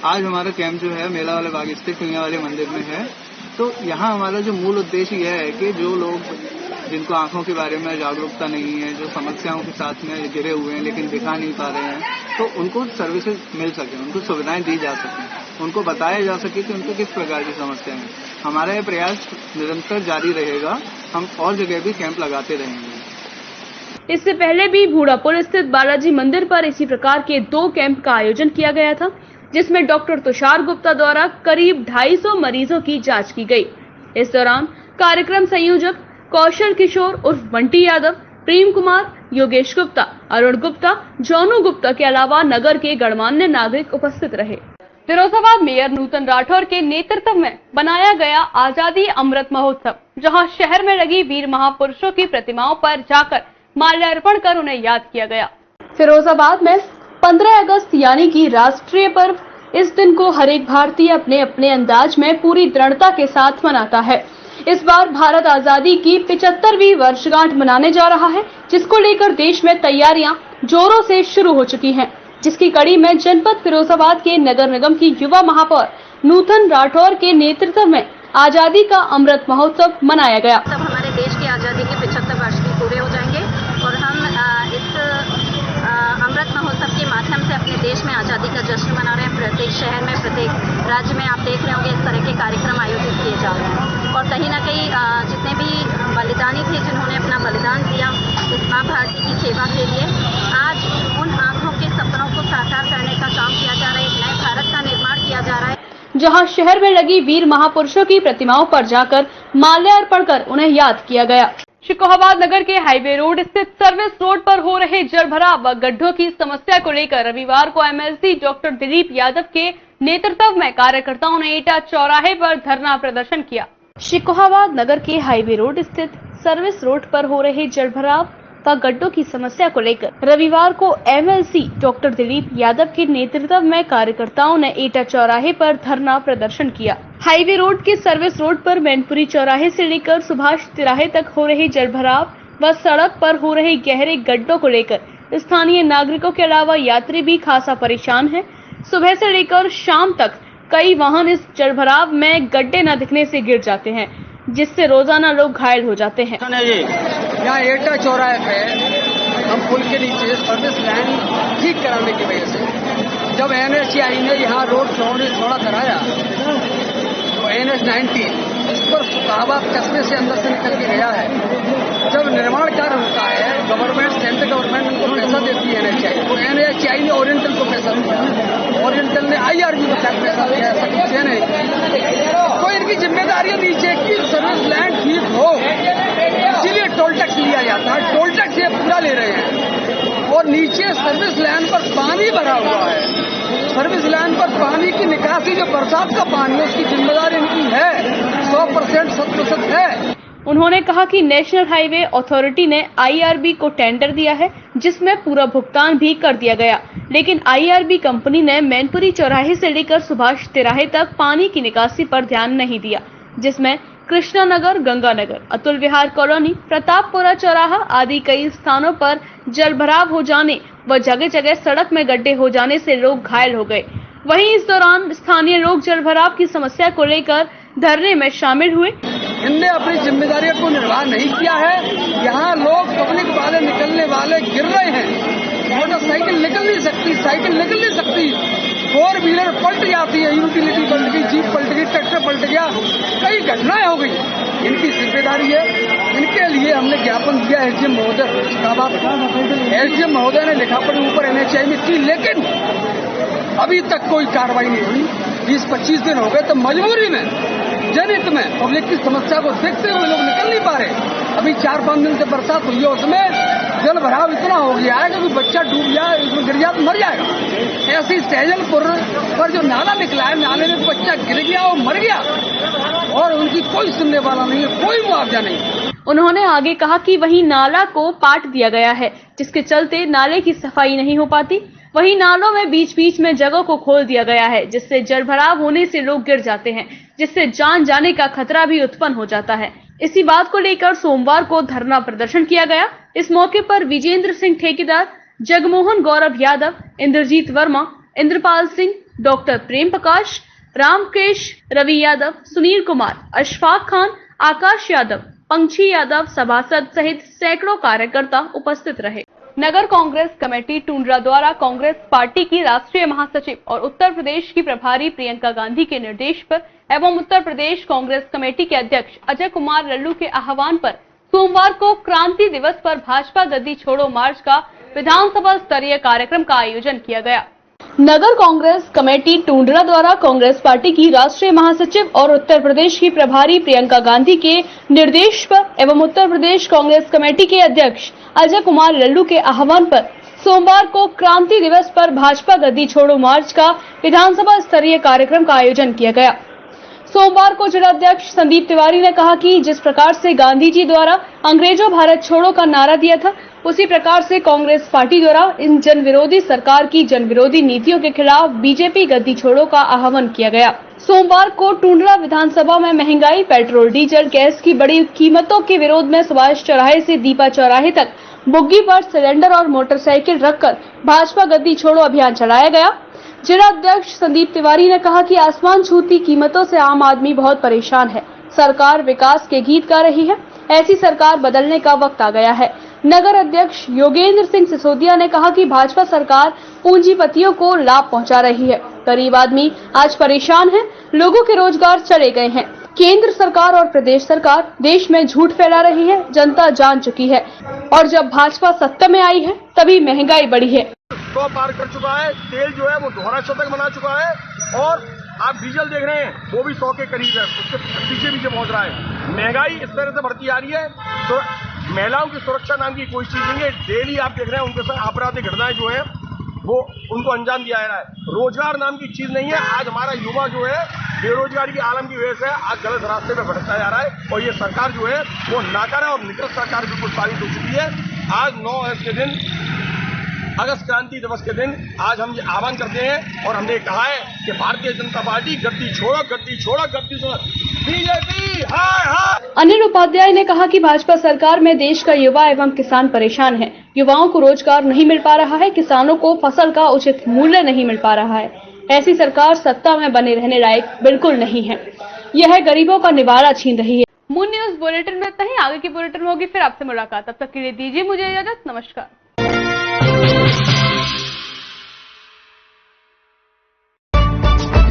आज हमारा कैंप जो है मेला वाले बाग स्थित कुइयां वाले मंदिर में है। तो यहाँ हमारा जो मूल उद्देश्य यह है कि जो लोग जिनको आंखों के बारे में जागरूकता नहीं है, जो समस्याओं के साथ में गिरे हुए हैं लेकिन दिखा नहीं पा रहे हैं, तो उनको सर्विसेज मिल सके, उनको सुविधाएं दी जा सकें, उनको बताया जा सके कि उनको किस प्रकार की समस्या है। हमारा यह प्रयास निरंतर जारी रहेगा, हम और जगह भी कैंप लगाते रहेंगे। इससे पहले भी भूड़ापुर स्थित बालाजी मंदिर पर इसी प्रकार के 2 कैंप का आयोजन किया गया था, जिसमें डॉक्टर तुषार गुप्ता द्वारा करीब 250 मरीजों की जांच की गई। इस दौरान कार्यक्रम संयोजक कौशल किशोर उर्फ बंटी यादव, प्रेम कुमार, योगेश गुप्ता, अरुण गुप्ता, जौनू गुप्ता के अलावा नगर के गणमान्य नागरिक उपस्थित रहे। फिरोजाबाद मेयर नूतन राठौर के नेतृत्व में बनाया गया आजादी अमृत महोत्सव, जहां शहर में लगी वीर महापुरुषों की प्रतिमाओं पर जाकर माल्यार्पण कर उन्हें याद किया गया। फिरोजाबाद में 15 अगस्त यानी कि राष्ट्रीय पर्व, इस दिन को हर एक भारतीय अपने अपने अंदाज में पूरी दृढ़ता के साथ मनाता है। इस बार भारत आजादी की 75वीं वर्षगांठ मनाने जा रहा है, जिसको लेकर देश में तैयारियां जोरों से शुरू हो चुकी हैं, जिसकी कड़ी में जनपद फिरोजाबाद के नगर निगम की युवा महापौर नूतन राठौर के नेतृत्व में आजादी का अमृत महोत्सव मनाया गया। तब हमारे देश की आजादी के 75 वर्ष भी पूरे हो जाएंगे और हम इस अमृत महोत्सव के माध्यम से अपने देश में आजादी का जश्न मना रहे हैं। प्रत्येक शहर में, प्रत्येक राज्य में आप देख रहे होंगे इस तरह के कार्यक्रम आयोजित किए जा रहे हैं। और कहीं ना कहीं जितने भी बलिदानी थे, जिन्होंने अपना बलिदान दिया इस माँ भारती की सेवा के लिए, आज उन आंखों के सपनों को साकार करने का काम किया जा रहा है। एक नए भारत का निर्माण किया जा रहा है, जहां शहर में लगी वीर महापुरुषों की प्रतिमाओं पर जाकर माल्यार्पण कर उन्हें याद किया गया। शिकोहाबाद नगर के हाईवे रोड स्थित सर्विस रोड पर हो रहे जलभराव व गड्ढों की समस्या को लेकर रविवार को एमएलसी डॉक्टर दिलीप यादव के नेतृत्व में कार्यकर्ताओं ने एटा चौराहे पर धरना प्रदर्शन किया। शिकोहाबाद नगर के हाईवे रोड स्थित सर्विस रोड पर हो रहे जलभराव व गड्ढों की समस्या को लेकर रविवार को एमएलसी डॉक्टर दिलीप यादव के नेतृत्व में कार्यकर्ताओं ने एटा चौराहे पर धरना प्रदर्शन किया। हाईवे रोड के सर्विस रोड पर मैनपुरी चौराहे से लेकर सुभाष तिराहे तक हो रहे जलभराव व सड़क पर हो रहे गहरे गड्ढों को लेकर स्थानीय नागरिकों के अलावा यात्री भी खासा परेशान हैं। सुबह से लेकर शाम तक कई वाहन इस जलभराव में गड्ढे न दिखने से गिर जाते हैं, जिससे रोजाना लोग घायल हो जाते हैं। यहाँ एटा चौराहे पे हम पुल के नीचे सर्विस लाइन ठीक कराने की वजह से जब NHAI ने यहाँ रोड चौड़ा कराया तो NH-19 इस पर शिकोहाबाद कस्बे से अंदर से निकल के गया है। जब निर्माण कार्य होता है, गवर्नमेंट, सेंट्रल गवर्नमेंट उनको पैसा देती है NHAI, तो NHAI ने ओरिएंटल को पैसा दिया, ओरिएंटल ने IRB को पैसा दिया, ऐसा कुछ है नहीं। तो इनकी जिम्मेदारी नीचे की सर्विस लाइन ठीक हो, इसीलिए टोल टैक्स लिया जाता है। टोल टैक्स ये पूरा ले रहे हैं और नीचे सर्विस लाइन पर पानी भरा हुआ है। सर्विस लाइन पर पानी की निकासी, जो बरसात का पानी है, उसकी जिम्मेदारी इनकी है, 100% 100% है। उन्होंने कहा कि नेशनल हाईवे अथॉरिटी ने IRB को टेंडर दिया है, जिसमें पूरा भुगतान भी कर दिया गया, लेकिन IRB कंपनी ने मैनपुरी चौराहे से लेकर सुभाष तिराहे तक पानी की निकासी पर ध्यान नहीं दिया, जिसमें कृष्णा नगर, गंगानगर, अतुल विहार कॉलोनी, प्रतापपुरा चौराहा आदि कई स्थानों पर जलभराव हो जाने व जगह जगह सड़क में गड्ढे हो जाने से लोग घायल हो गए। वहीं इस दौरान स्थानीय लोग जलभराव की समस्या को लेकर धरने में शामिल हुए। इनने अपनी जिम्मेदारी को निर्वाह नहीं किया है। यहाँ लोग, पब्लिक वाले, निकलने वाले गिर रहे हैं। मोटरसाइकिल निकल नहीं सकती, साइकिल निकल नहीं सकती, 4 व्हीलर पलट जाती है, यूटिलिटी पलट गई, जीप पलट गई, ट्रैक्टर पलट गया, कई घटनाएं हो गई। इनकी जिम्मेदारी है। इनके लिए हमने ज्ञापन दिया SDM महोदय SDM महोदय ने लिखा पड़ी ऊपर NHAI में की, लेकिन अभी तक कोई कार्रवाई नहीं हुई। 20-25 दिन हो गए, तो मजबूरी में, जनहित में, पब्लिक की समस्या को देखते हुए लोग निकल नहीं पा रहे। अभी 4-5 दिन से बरसात हुई है, उसमें जल भराव इतना हो गया है कि बच्चा डूब जाए, इसमें गिर जाए तो मर जाएगा। ऐसी सहजलपुर पर जो नाला निकला है, नाले में बच्चा गिर गया और मर गया और उनकी कोई सुनने वाला नहीं है, कोई मुआवजा नहीं। उन्होंने आगे कहा कि वहीं नाला को पाट दिया गया है, जिसके चलते नाले की सफाई नहीं हो पाती। वहीं नालों में बीच बीच में जगह को खोल दिया गया है, जिससे जलभराव होने से लोग गिर जाते हैं, जिससे जान जाने का खतरा भी उत्पन्न हो जाता है। इसी बात को लेकर सोमवार को धरना प्रदर्शन किया गया। इस मौके पर विजेंद्र सिंह ठेकेदार, जगमोहन गौरव यादव, इंद्रजीत वर्मा, इंद्रपाल सिंह, डॉक्टर प्रेम प्रकाश, रामकेश, रवि यादव, सुनील कुमार, अशफाक खान, आकाश यादव, पंक्षी यादव, सभासद सहित सैकड़ों कार्यकर्ता उपस्थित रहे। नगर कांग्रेस कमेटी टुंड्रा द्वारा कांग्रेस पार्टी की राष्ट्रीय महासचिव और उत्तर प्रदेश की प्रभारी प्रियंका गांधी के निर्देश पर एवं उत्तर प्रदेश कांग्रेस कमेटी के अध्यक्ष अजय कुमार लल्लू के आह्वान पर सोमवार को क्रांति दिवस पर भाजपा गद्दी छोड़ो मार्च का विधानसभा स्तरीय कार्यक्रम का आयोजन किया गया। नगर कांग्रेस कमेटी टुंड्रा द्वारा कांग्रेस पार्टी की राष्ट्रीय महासचिव और उत्तर प्रदेश की प्रभारी प्रियंका गांधी के निर्देश पर एवं उत्तर प्रदेश कांग्रेस कमेटी के अध्यक्ष अजय कुमार लल्लू के आह्वान पर सोमवार को क्रांति दिवस पर भाजपा गद्दी छोड़ो मार्च का विधानसभा स्तरीय कार्यक्रम का आयोजन किया गया। सोमवार को जिलाध्यक्ष संदीप तिवारी ने कहा कि जिस प्रकार से गांधी जी द्वारा अंग्रेजों भारत छोड़ो का नारा दिया था, उसी प्रकार से कांग्रेस पार्टी द्वारा इन जन विरोधी सरकार की जन विरोधी नीतियों के खिलाफ बीजेपी गद्दी छोड़ो का आह्वान किया गया। सोमवार को टुंड्रा विधानसभा में महंगाई, पेट्रोल, डीजल, गैस की बढ़ी कीमतों के विरोध में सुभाष चौराहे से दीपा चौराहे तक बुग्गी पर सिलेंडर और मोटरसाइकिल रखकर भाजपा गद्दी छोड़ो अभियान चलाया गया। जिलाध्यक्ष संदीप तिवारी ने कहा कि आसमान छूती कीमतों से आम आदमी बहुत परेशान है। सरकार विकास के गीत गा रही है, ऐसी सरकार बदलने का वक्त आ गया है। नगर अध्यक्ष योगेंद्र सिंह सिसोदिया ने कहा कि भाजपा सरकार पूंजीपतियों को लाभ पहुंचा रही है। गरीब आदमी आज परेशान है, लोगों के रोजगार चले गए हैं। केंद्र सरकार और प्रदेश सरकार देश में झूठ फैला रही है, जनता जान चुकी है और जब भाजपा सत्ता में आई है तभी महंगाई बढ़ी है। 100 पार कर चुका है, तेल जो है वो दोहरा शतक बना चुका है और आप डीजल देख रहे हैं वो भी 100 के करीब है, उसके पीछे पहुंच रहा है। महंगाई इस तरह से बढ़ती आ रही है तो महिलाओं की सुरक्षा नाम की कोई चीज नहीं है। डेली आप देख रहे हैं उनके साथ आपराधिक घटनाएं जो है वो उनको अंजाम दिया जा रहा है। रोजगार नाम की चीज नहीं है। आज हमारा युवा जो है बेरोजगारी की आलम की वजह से आज गलत रास्ते पे भटकता जा रहा है और ये सरकार जो है वो नाकारा और निकृष्ट सरकार बिल्कुल साबित हो चुकी है। आज 9 अगस्त के दिन, अगस्त क्रांति दिवस के दिन आज हम ये आह्वान करते हैं और हमने कहा है कि भारतीय जनता पार्टी गद्दी छोड़ो, गद्दी छोड़ो, गद्दी छोड़ो, बीजेपी हाय हाय। अनिल उपाध्याय ने कहा कि भाजपा सरकार में देश का युवा एवं किसान परेशान है। युवाओं को रोजगार नहीं मिल पा रहा है, किसानों को फसल का उचित मूल्य नहीं मिल पा रहा है। ऐसी सरकार सत्ता में बने रहने लायक बिल्कुल नहीं है। यह गरीबों का निवाला छीन रही है। मून न्यूज बुलेटिन में इतना ही। आगे की बुलेटिन में होगी फिर आपसे मुलाकात। तब तक के लिए दीजिए मुझे इजाजत। नमस्कार।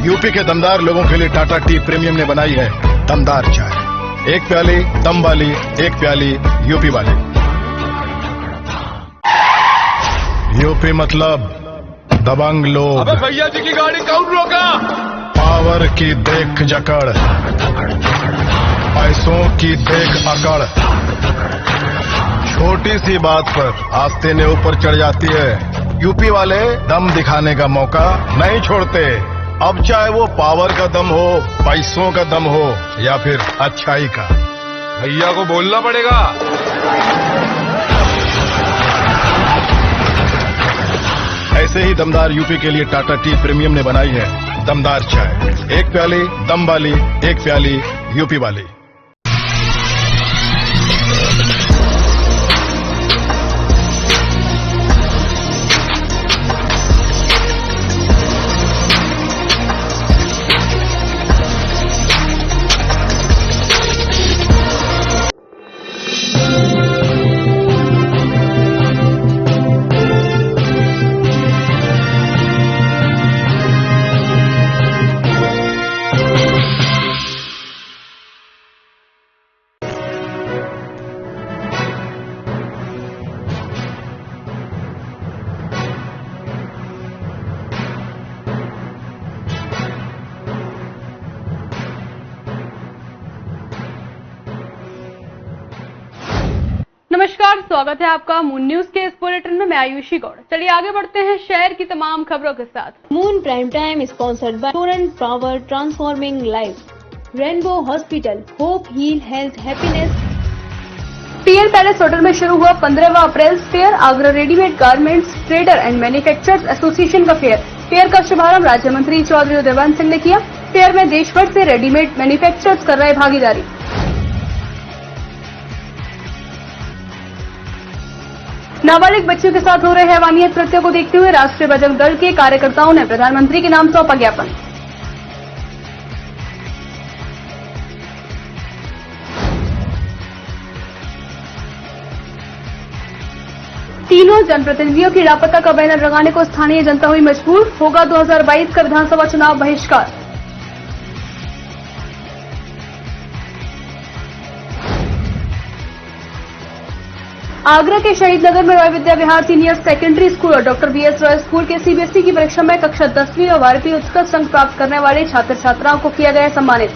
यूपी के दमदार लोगों के लिए टाटा टी प्रीमियम ने बनाई है दमदार चाय। एक प्याली दम वाली, एक प्याली यूपी वाली। यूपी मतलब दबंग लोग। अबे भैया जी की गाड़ी कौन रोका? पावर की देख जकड़, पैसों की देख अकड़, छोटी सी बात पर आस्ते ने ऊपर चढ़ जाती है। यूपी वाले दम दिखाने का मौका नहीं छोड़ते। अब चाहे वो पावर का दम हो, पैसों का दम हो या फिर अच्छाई का। भैया को बोलना पड़ेगा। ऐसे ही दमदार यूपी के लिए टाटा टी प्रीमियम ने बनाई है दमदार चाय। एक प्याली दम वाली, एक प्याली यूपी वाली। नमस्कार, स्वागत है आपका मून न्यूज के इस बुलेटिन में। मैं आयुषी गौड़। चलिए आगे बढ़ते हैं शहर की तमाम खबरों के साथ। Moon prime time sponsored by Torrent power transforming life, rainbow hospital, hope heal health happiness. PL palace hotel में शुरू हुआ 15वां April fair, Agra readymade garments trader and manufacturers association का फेयर। फेयर का शुभारंभ राज्य मंत्री चौधरी देवानंद सिंह ने किया। फेयर में देश भर से रेडीमेड मैन्युफैक्चरर्स कर रहे भागीदारी। नाबालिग बच्चियों के साथ हो रहे हैवानियत कृत्यों को देखते हुए राष्ट्रीय बजरंग दल के कार्यकर्ताओं ने प्रधानमंत्री के नाम सौंपा ज्ञापन। तीनों जनप्रतिनिधियों की लापता का बैनर लगाने को स्थानीय जनता हुई मजबूर। होगा 2022 का विधानसभा चुनाव बहिष्कार। आगरा के शहीद नगर में Roy Vidya Vihar senior secondary school और डॉक्टर बीएस रॉय स्कूल के सीबीएसई की परीक्षा में कक्षा 10वीं और 12वीं उत्कृष्ट अंक प्राप्त करने वाले छात्र छात्राओं को किया गया सम्मानित।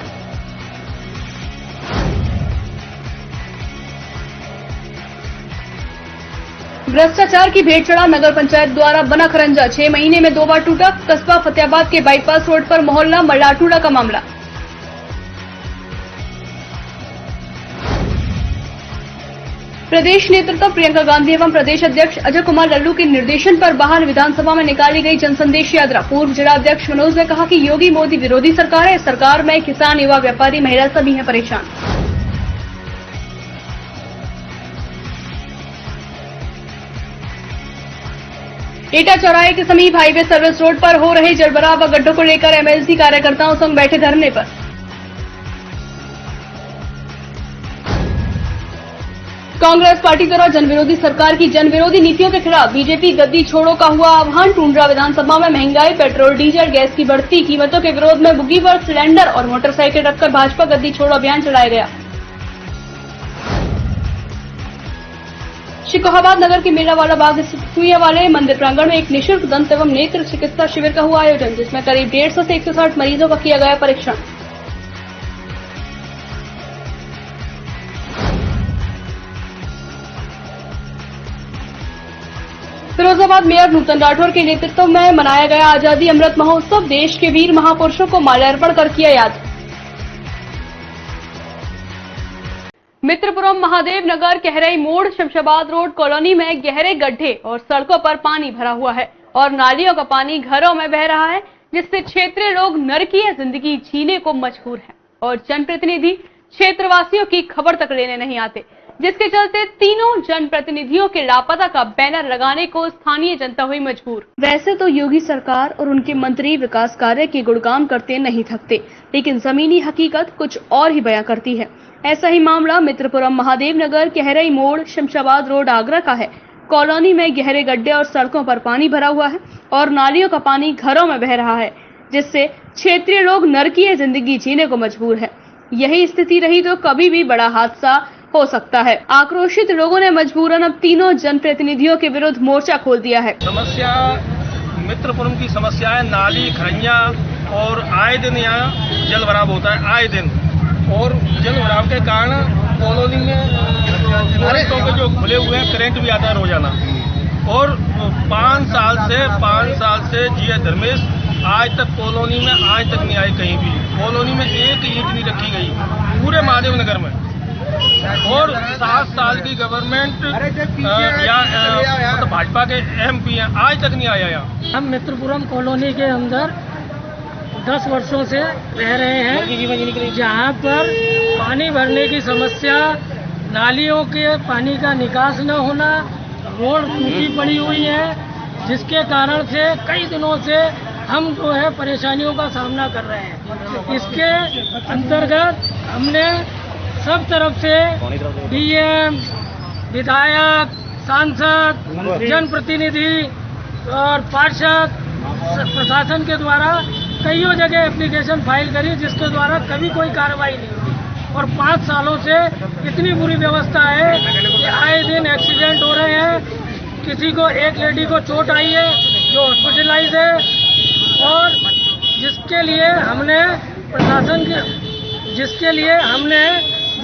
भ्रष्टाचार की भेंट चढ़ा नगर पंचायत द्वारा बना खरंजा। 6 महीने में 2 बार टूटा। कस्बा फतेहाबाद के बाईपास रोड पर मोहल्ला मल्लाटूड़ा का मामला। प्रदेश नेतृत्व प्रियंका गांधी एवं प्रदेश अध्यक्ष अजय कुमार लल्लू के निर्देशन पर बाहर विधानसभा में निकाली गई जनसंदेश यात्रा। पूर्व जिला अध्यक्ष मनोज ने कहा कि योगी मोदी विरोधी सरकार है। इस सरकार में किसान, युवा, व्यापारी, महिला सभी हैं परेशान। एटा चौराहे के समीप हाईवे सर्विस रोड पर हो रहे जलभराव व गड्ढों को लेकर एमएलसी कार्यकर्ताओं संग बैठे धरने पर। कांग्रेस पार्टी द्वारा जनविरोधी सरकार की जनविरोधी नीतियों के खिलाफ बीजेपी गद्दी छोड़ो का हुआ आह्वान। टूंड्रा विधानसभा में महंगाई, पेट्रोल, डीजल, गैस की बढ़ती कीमतों के विरोध में बुगी पर सिलेंडर और मोटरसाइकिल रखकर भाजपा गद्दी छोड़ो अभियान चलाया गया। शिकोहाबाद नगर के मेलावाला बाग स्थित सुइया वाले मंदिर प्रांगण में एक निःशुल्क दंत एवं नेत्र चिकित्सा शिविर का हुआ आयोजन, जिसमें करीब 150 से 160 मरीजों का किया गया परीक्षण। फिरोजाबाद मेयर नूतन राठौर के नेतृत्व में मनाया गया आजादी अमृत महोत्सव। देश के वीर महापुरुषों को माल्यार्पण कर किया याद। मित्रपुरम, महादेव नगर, कहरई मोड़, शमशाबाद रोड कॉलोनी में गहरे गड्ढे और सड़कों पर पानी भरा हुआ है और नालियों का पानी घरों में बह रहा है, जिससे क्षेत्रीय लोग नरकीय जिंदगी जीने को मजबूर हैं और जनप्रतिनिधि क्षेत्रवासियों की खबर तक लेने नहीं आते, जिसके चलते तीनों जनप्रतिनिधियों के लापता का बैनर लगाने को स्थानीय जनता हुई मजबूर। वैसे तो योगी सरकार और उनके मंत्री विकास कार्य के गुणगान करते नहीं थकते, लेकिन जमीनी हकीकत कुछ और ही बयां करती है। ऐसा ही मामला मित्रपुरम, महादेव नगर, कहरई मोड़, शमशाबाद रोड, आगरा का है। कॉलोनी में गहरे गड्ढे और सड़कों पर पानी भरा हुआ है और नालियों का पानी घरों में बह रहा है, जिससे क्षेत्रीय लोग नरकीय जिंदगी जीने को मजबूर है। यही स्थिति रही तो कभी भी बड़ा हादसा हो सकता है। आक्रोशित लोगों ने मजबूरन अब तीनों जनप्रतिनिधियों के विरुद्ध मोर्चा खोल दिया है। समस्या मित्रपुरम की समस्या है नाली, खरैया और आए दिन यहाँ जल भराव होता है, आए दिन। और जल भराव के कारण कॉलोनी में रस्तों के जो खुले हुए हैं, करंट भी आता है रोजाना। और 5 साल से जीए धर्मेश आज तक कॉलोनी में आज तक नहीं आए कहीं भी। कॉलोनी में एक ईंट नहीं रखी गई पूरे महादेव नगर में। और 7 साल की गवर्नमेंट मतलब भाजपा के एमपी हैं, आज तक नहीं आया यहाँ। हम मित्रपुरम कॉलोनी के अंदर 10 वर्षों से रह रहे हैं, जहाँ पर पानी भरने की समस्या, नालियों के पानी का निकास न होना, रोड टूटी पड़ी हुई है, जिसके कारण से कई दिनों से हम जो है परेशानियों का सामना कर रहे हैं। इसके अंतर्गत हमने सब तरफ से डीएम, विधायक, सांसद, जनप्रतिनिधि और पार्षद, प्रशासन के द्वारा कईयों जगह एप्लीकेशन फाइल करी, जिसके द्वारा कभी कोई कार्रवाई नहीं हुई। और 5 सालों से इतनी बुरी व्यवस्था है कि आए दिन एक्सीडेंट हो रहे हैं। किसी को, एक लेडी को चोट आई है जो हॉस्पिटलाइज है, और जिसके लिए हमने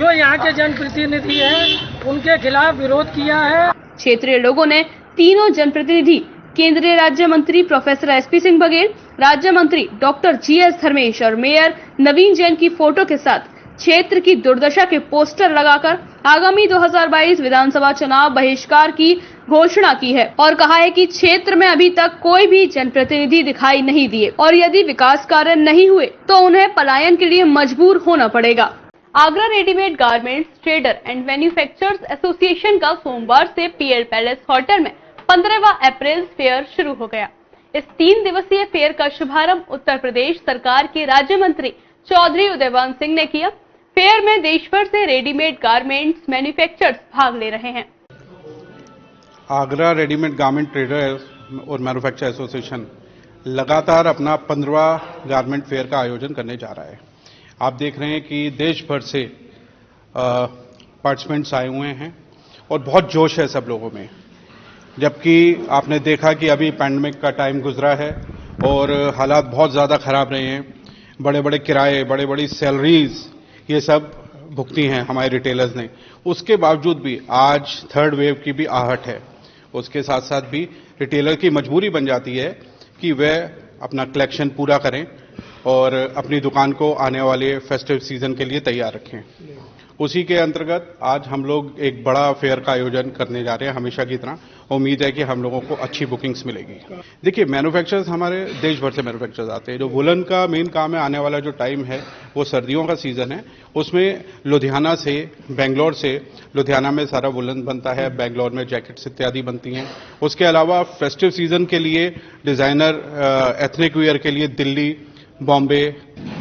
जो यहाँ के जनप्रतिनिधि हैं उनके खिलाफ विरोध किया है। क्षेत्रीय लोगों ने तीनों जनप्रतिनिधि केंद्रीय राज्य मंत्री प्रोफेसर एसपी सिंह बघेल, राज्य मंत्री डॉक्टर जीएस धर्मेश और मेयर नवीन जैन की फोटो के साथ क्षेत्र की दुर्दशा के पोस्टर लगाकर आगामी 2022 विधानसभा चुनाव बहिष्कार की घोषणा की है और कहा है कि क्षेत्र में अभी तक कोई भी जनप्रतिनिधि दिखाई नहीं दिए और यदि विकास कार्य नहीं हुए तो उन्हें पलायन के लिए मजबूर होना पड़ेगा। Agra readymade garments trader and manufacturers association का सोमवार से पीएल पैलेस होटल में 15वां अप्रैल फेयर शुरू हो गया। इस 3 दिवसीय फेयर का शुभारंभ उत्तर प्रदेश सरकार के राज्य मंत्री चौधरी उदयवान सिंह ने किया। फेयर में देश भर से रेडीमेड गारमेंट्स मैन्युफैक्चरर्स भाग ले रहे हैं। आगरा रेडीमेड गारमेंट ट्रेडर्स और मैन्युफैक्चर एसोसिएशन लगातार अपना 15वां गारमेंट फेयर का आयोजन करने जा रहा है। आप देख रहे हैं कि देश भर से पार्टिसिपेंट्स आए हुए हैं और बहुत जोश है सब लोगों में। जबकि आपने देखा कि अभी पैंडेमिक का टाइम गुजरा है और हालात बहुत ज़्यादा खराब रहे हैं। बड़े बड़े किराए, बड़े बड़ी सैलरीज ये सब भुगती हैं हमारे रिटेलर्स ने। उसके बावजूद भी आज थर्ड वेव की भी आहट है। उसके साथ साथ भी रिटेलर की मजबूरी बन जाती है कि वह अपना कलेक्शन पूरा करें और अपनी दुकान को आने वाले फेस्टिव सीजन के लिए तैयार रखें। उसी के अंतर्गत आज हम लोग एक बड़ा फेयर का आयोजन करने जा रहे हैं हमेशा की तरह। उम्मीद है कि हम लोगों को अच्छी बुकिंग्स मिलेगी। देखिए, मैन्युफैक्चरर्स हमारे देश भर से मैन्युफैक्चरर्स आते हैं। जो वुलन का मेन काम है, आने वाला जो टाइम है वो सर्दियों का सीजन है। उसमें लुधियाना से, बेंगलोर से, लुधियाना में सारा वुलन बनता है, बेंगलोर में जैकेट्स इत्यादि बनती हैं। उसके अलावा फेस्टिव सीजन के लिए डिजाइनर एथनिक वियर के लिए दिल्ली, बॉम्बे,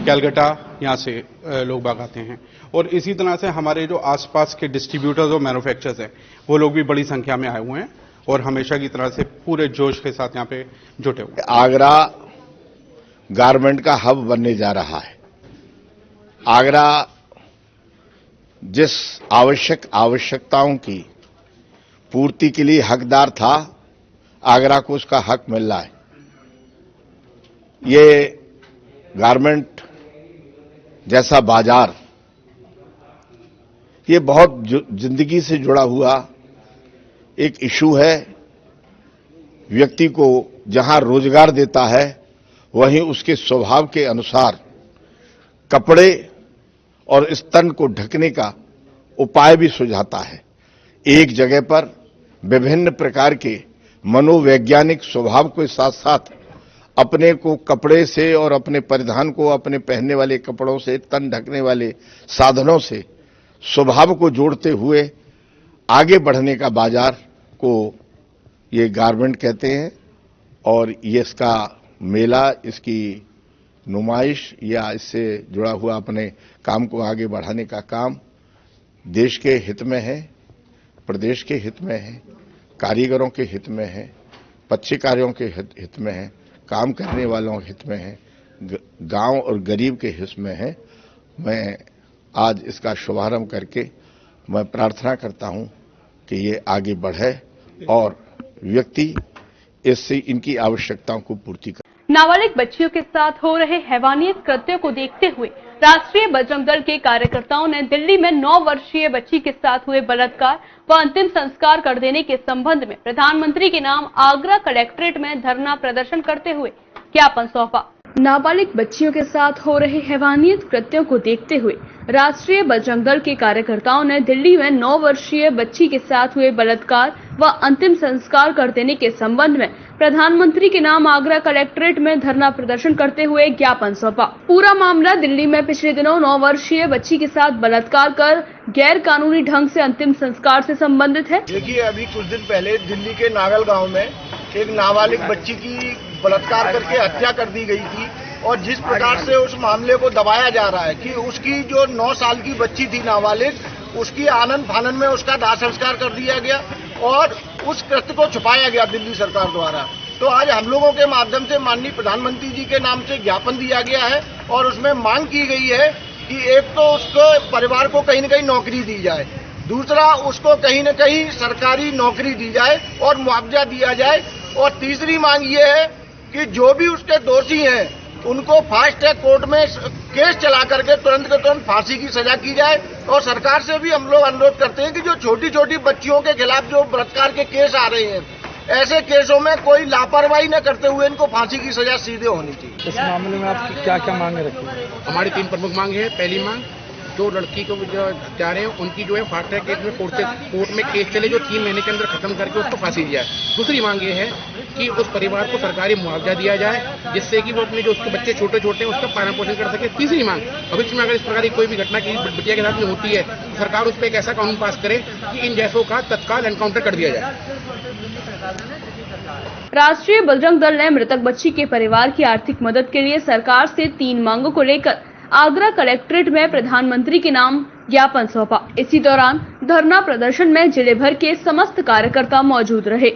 कैलकाटा यहाँ से लोग बाग आते हैं। और इसी तरह से हमारे जो आसपास के डिस्ट्रीब्यूटर्स और मैन्युफैक्चरर्स हैं वो लोग भी बड़ी संख्या में आए हुए हैं और हमेशा की तरह से पूरे जोश के साथ यहाँ पे जुटे हुए। आगरा गारमेंट का हब बनने जा रहा है। आगरा जिस आवश्यकताओं की पूर्ति के लिए हकदार था, आगरा को उसका हक मिल रहा है। ये गारमेंट जैसा बाजार ये बहुत जिंदगी से जुड़ा हुआ एक इशू है। व्यक्ति को जहां रोजगार देता है वहीं उसके स्वभाव के अनुसार कपड़े और इस तन को ढकने का उपाय भी सुझाता है। एक जगह पर विभिन्न प्रकार के मनोवैज्ञानिक स्वभाव के साथ साथ अपने को कपड़े से और अपने परिधान को, अपने पहनने वाले कपड़ों से, तन ढकने वाले साधनों से स्वभाव को जोड़ते हुए आगे बढ़ने का बाजार को ये गारमेंट कहते हैं। और ये इसका मेला, इसकी नुमाइश या इससे जुड़ा हुआ अपने काम को आगे बढ़ाने का काम देश के हित में है, प्रदेश के हित में है, कारीगरों के हित में है, पच्छेकारों के हित में है, काम करने वालों के हित में है, गांव और गरीब के हित में है। मैं आज इसका शुभारंभ करके मैं प्रार्थना करता हूं कि ये आगे बढ़े और व्यक्ति इससे इनकी आवश्यकताओं को पूर्ति करे। नाबालिग बच्चियों के साथ हो रहे हैवानियत कृत्यों को देखते हुए राष्ट्रीय बजरंग दल के कार्यकर्ताओं ने दिल्ली में 9 वर्षीय बच्ची के साथ हुए बलात्कार व अंतिम संस्कार कर देने के संबंध में प्रधानमंत्री के नाम आगरा कलेक्ट्रेट में धरना प्रदर्शन करते हुए ज्ञापन सौंपा। नाबालिग बच्चियों के साथ हो रहे हैवानियत कृत्यों को देखते हुए राष्ट्रीय बजरंग दल के कार्यकर्ताओं ने दिल्ली में 9 वर्षीय बच्ची के साथ हुए बलात्कार व अंतिम संस्कार कर देने के संबंध में प्रधानमंत्री के नाम आगरा कलेक्ट्रेट में धरना प्रदर्शन करते हुए ज्ञापन सौंपा। पूरा मामला दिल्ली में पिछले दिनों 9 वर्षीय बच्ची के साथ बलात्कार कर गैर कानूनी ढंग से अंतिम संस्कार से संबंधित है। देखिए, अभी कुछ दिन पहले दिल्ली के नागल गांव में एक नाबालिग बच्ची की बलात्कार करके हत्या कर दी गई थी और जिस प्रकार से उस मामले को दबाया जा रहा है कि उसकी जो 9 साल की बच्ची थी नाबालिग, उसकी आनंद फानन में उसका दाह संस्कार कर दिया गया और उस कृत्य को छुपाया गया दिल्ली सरकार द्वारा। तो आज हम लोगों के माध्यम से माननीय प्रधानमंत्री जी के नाम से ज्ञापन दिया गया है और उसमें मांग की गई है कि एक तो उसको परिवार को कहीं न कहीं नौकरी दी जाए, दूसरा उसको कहीं न कहीं सरकारी नौकरी दी जाए और मुआवजा दिया जाए, और तीसरी मांग ये है कि जो भी उसके दोषी हैं उनको फास्ट ट्रैक कोर्ट में केस चला करके तुरंत के तुरंत फांसी की सजा की जाए। और सरकार से भी हम लोग अनुरोध करते हैं कि जो छोटी छोटी बच्चियों के खिलाफ जो बलात्कार के केस आ रहे हैं, ऐसे केसों में कोई लापरवाही न करते हुए इनको फांसी की सजा सीधे होनी चाहिए। इस मामले में आप क्या क्या मांगे रखी? हमारी 3 प्रमुख मांग है। पहली मांग, जो लड़की को जो जा रहे हैं उनकी जो है फास्ट ट्रैक केस में कोर्ट में केस चले, जो 3 महीने के अंदर खत्म करके उसको फांसी दिया जाए। दूसरी मांग ये है कि उस परिवार को सरकारी मुआवजा दिया जाए, जिससे कि वो अपने जो उसके बच्चे छोटे छोटे हैं उसका पालन पोषण कर सके। तीसरी मांग, भविष्य में अगर इस प्रकार की कोई भी घटना की बिटिया के साथ में होती है तो सरकार उस पर एक ऐसा कानून पास करे कि इन जैसों का तत्काल एनकाउंटर कर दिया जाए। राष्ट्रीय बजरंग दल ने मृतक बच्ची के परिवार की आर्थिक मदद के लिए सरकार से 3 मांगों को लेकर आगरा कलेक्ट्रेट में प्रधानमंत्री के नाम ज्ञापन सौंपा। इसी दौरान धरना प्रदर्शन में जिले भर के समस्त कार्यकर्ता मौजूद रहे।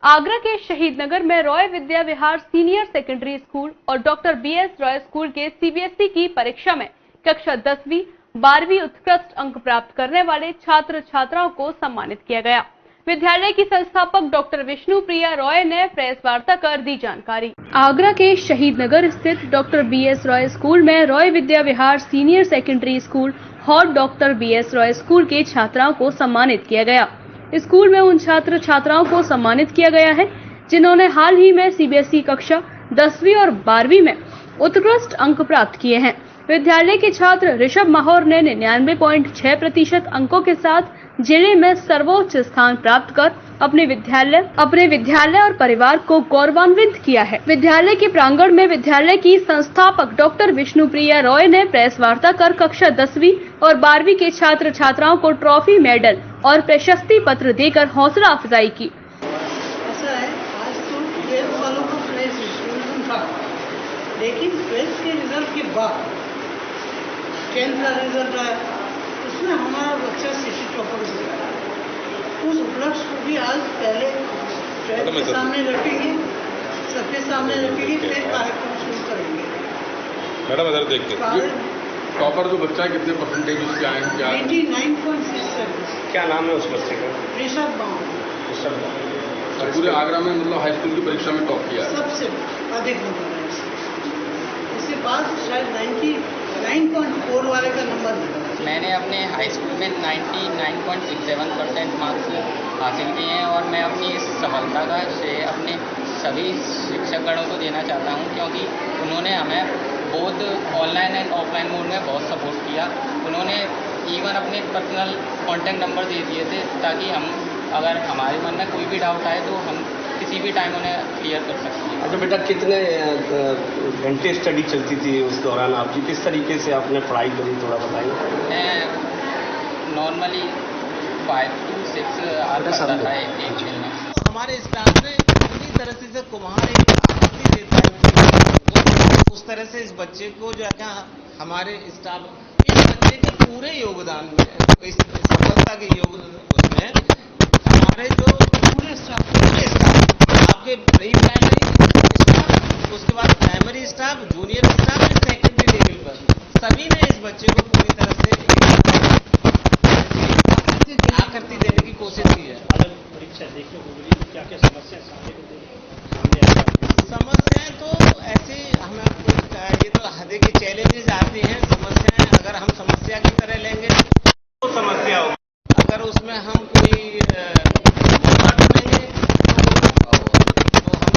आगरा के शहीद नगर में Roy Vidya Vihar senior secondary school और डॉक्टर BS रॉय स्कूल के CBSE की परीक्षा में कक्षा 10वीं 12वीं उत्कृष्ट अंक प्राप्त करने वाले छात्र छात्राओं को सम्मानित किया गया। विद्यालय की संस्थापक डॉक्टर विष्णु प्रिया रॉय ने प्रेस वार्ता कर दी जानकारी। आगरा के शहीद नगर स्थित डॉक्टर BS रॉय स्कूल में Roy Vidya Vihar senior secondary school और डॉक्टर BS रॉय स्कूल के छात्राओं को सम्मानित किया गया। स्कूल में उन छात्र छात्राओं को सम्मानित किया गया है जिन्होंने हाल ही में CBSE कक्षा 10वीं और 12वीं में उत्कृष्ट अंक प्राप्त किए हैं। विद्यालय के छात्र ऋषभ माहौर ने 99.6% अंकों के साथ जिले में सर्वोच्च स्थान प्राप्त कर अपने विद्यालय और परिवार को गौरवान्वित किया है। विद्यालय के प्रांगण में विद्यालय की संस्थापक डॉक्टर विष्णु प्रिया रॉय ने प्रेस वार्ता कर कक्षा 10वीं और 12वीं के छात्र छात्राओं को ट्रॉफी, मेडल और प्रशस्ति पत्र देकर हौसला अफजाई की। ऐसा है, आज तो 12 सालों का प्लेस था, लेकिन 12th के रिजल्ट के बाद 10th का रिजल्ट आया, उसमें हमारा बच्चा सिटी टॉपर हो गया। उस उपलक्ष्य को भी आज पहले के सामने रखेंगे, सबके सामने रखेंगे, फिर कार्यक्रम शुरू करेंगे। मैडम इधर देखिए, टॉपर जो बच्चा है कितने परसेंटेज उसके आए हैं? 89.67। क्या नाम है उस बच्चे का? ऋषभ बाबू। पूरे आगरा में मतलब हाई स्कूल की परीक्षा में टॉप किया है। सबसे अधिक नंबर है। इसके बाद शायद 99.4 वाले का नंबर है। मैंने अपने हाई स्कूल में 99.67% मार्क्स हासिल किए हैं और मैं अपनी इस सफलता का श्रेय अपने सभी शिक्षकगणों को देना चाहता हूं, क्योंकि उन्होंने हमें both online and offline mode में बहुत सपोर्ट किया। उन्होंने इवन अपने पर्सनल कॉन्टैक्ट नंबर दे दिए थे ताकि हम अगर हमारे मन में कोई भी डाउट आए तो हम किसी भी टाइम उन्हें क्लियर कर सकते हैं। अच्छा बेटा, कितने घंटे स्टडी चलती थी उस दौरान आपकी? किस तरीके से आपने पढ़ाई करी, थोड़ा बताइए। मैं नॉर्मली 5 to 6 आवर्स पढ़ता था एक दिन में। हमारे स्टाफ ने पूरी तरह से कुमार एक आहुति देता है, उस तरह से इस बच्चे को जो है हमारे स्टाफ इस बच्चे के पूरे योगदान में, इस सफलता के योगदान उसमें हमारे जो पूरे स्टाफ आपके प्री प्राइमरी स्टाफ, उसके बाद प्राइमरी स्टाफ, जूनियर स्टाफ और सेकेंडरी लेवल पर सभी ने इस बच्चे को पूरी तरह से आकृति देने की कोशिश की है। परीक्षा देखने को मिली तो क्या क्या समस्या समस्याएं तो ऐसे हमें ये तो देखिए चैलेंजेस आते हैं। समस्याएं अगर हम समस्या की तरह लेंगे तो समस्या होगी, अगर उसमें हम कोई मौका ढूंढेंगे तो हम तो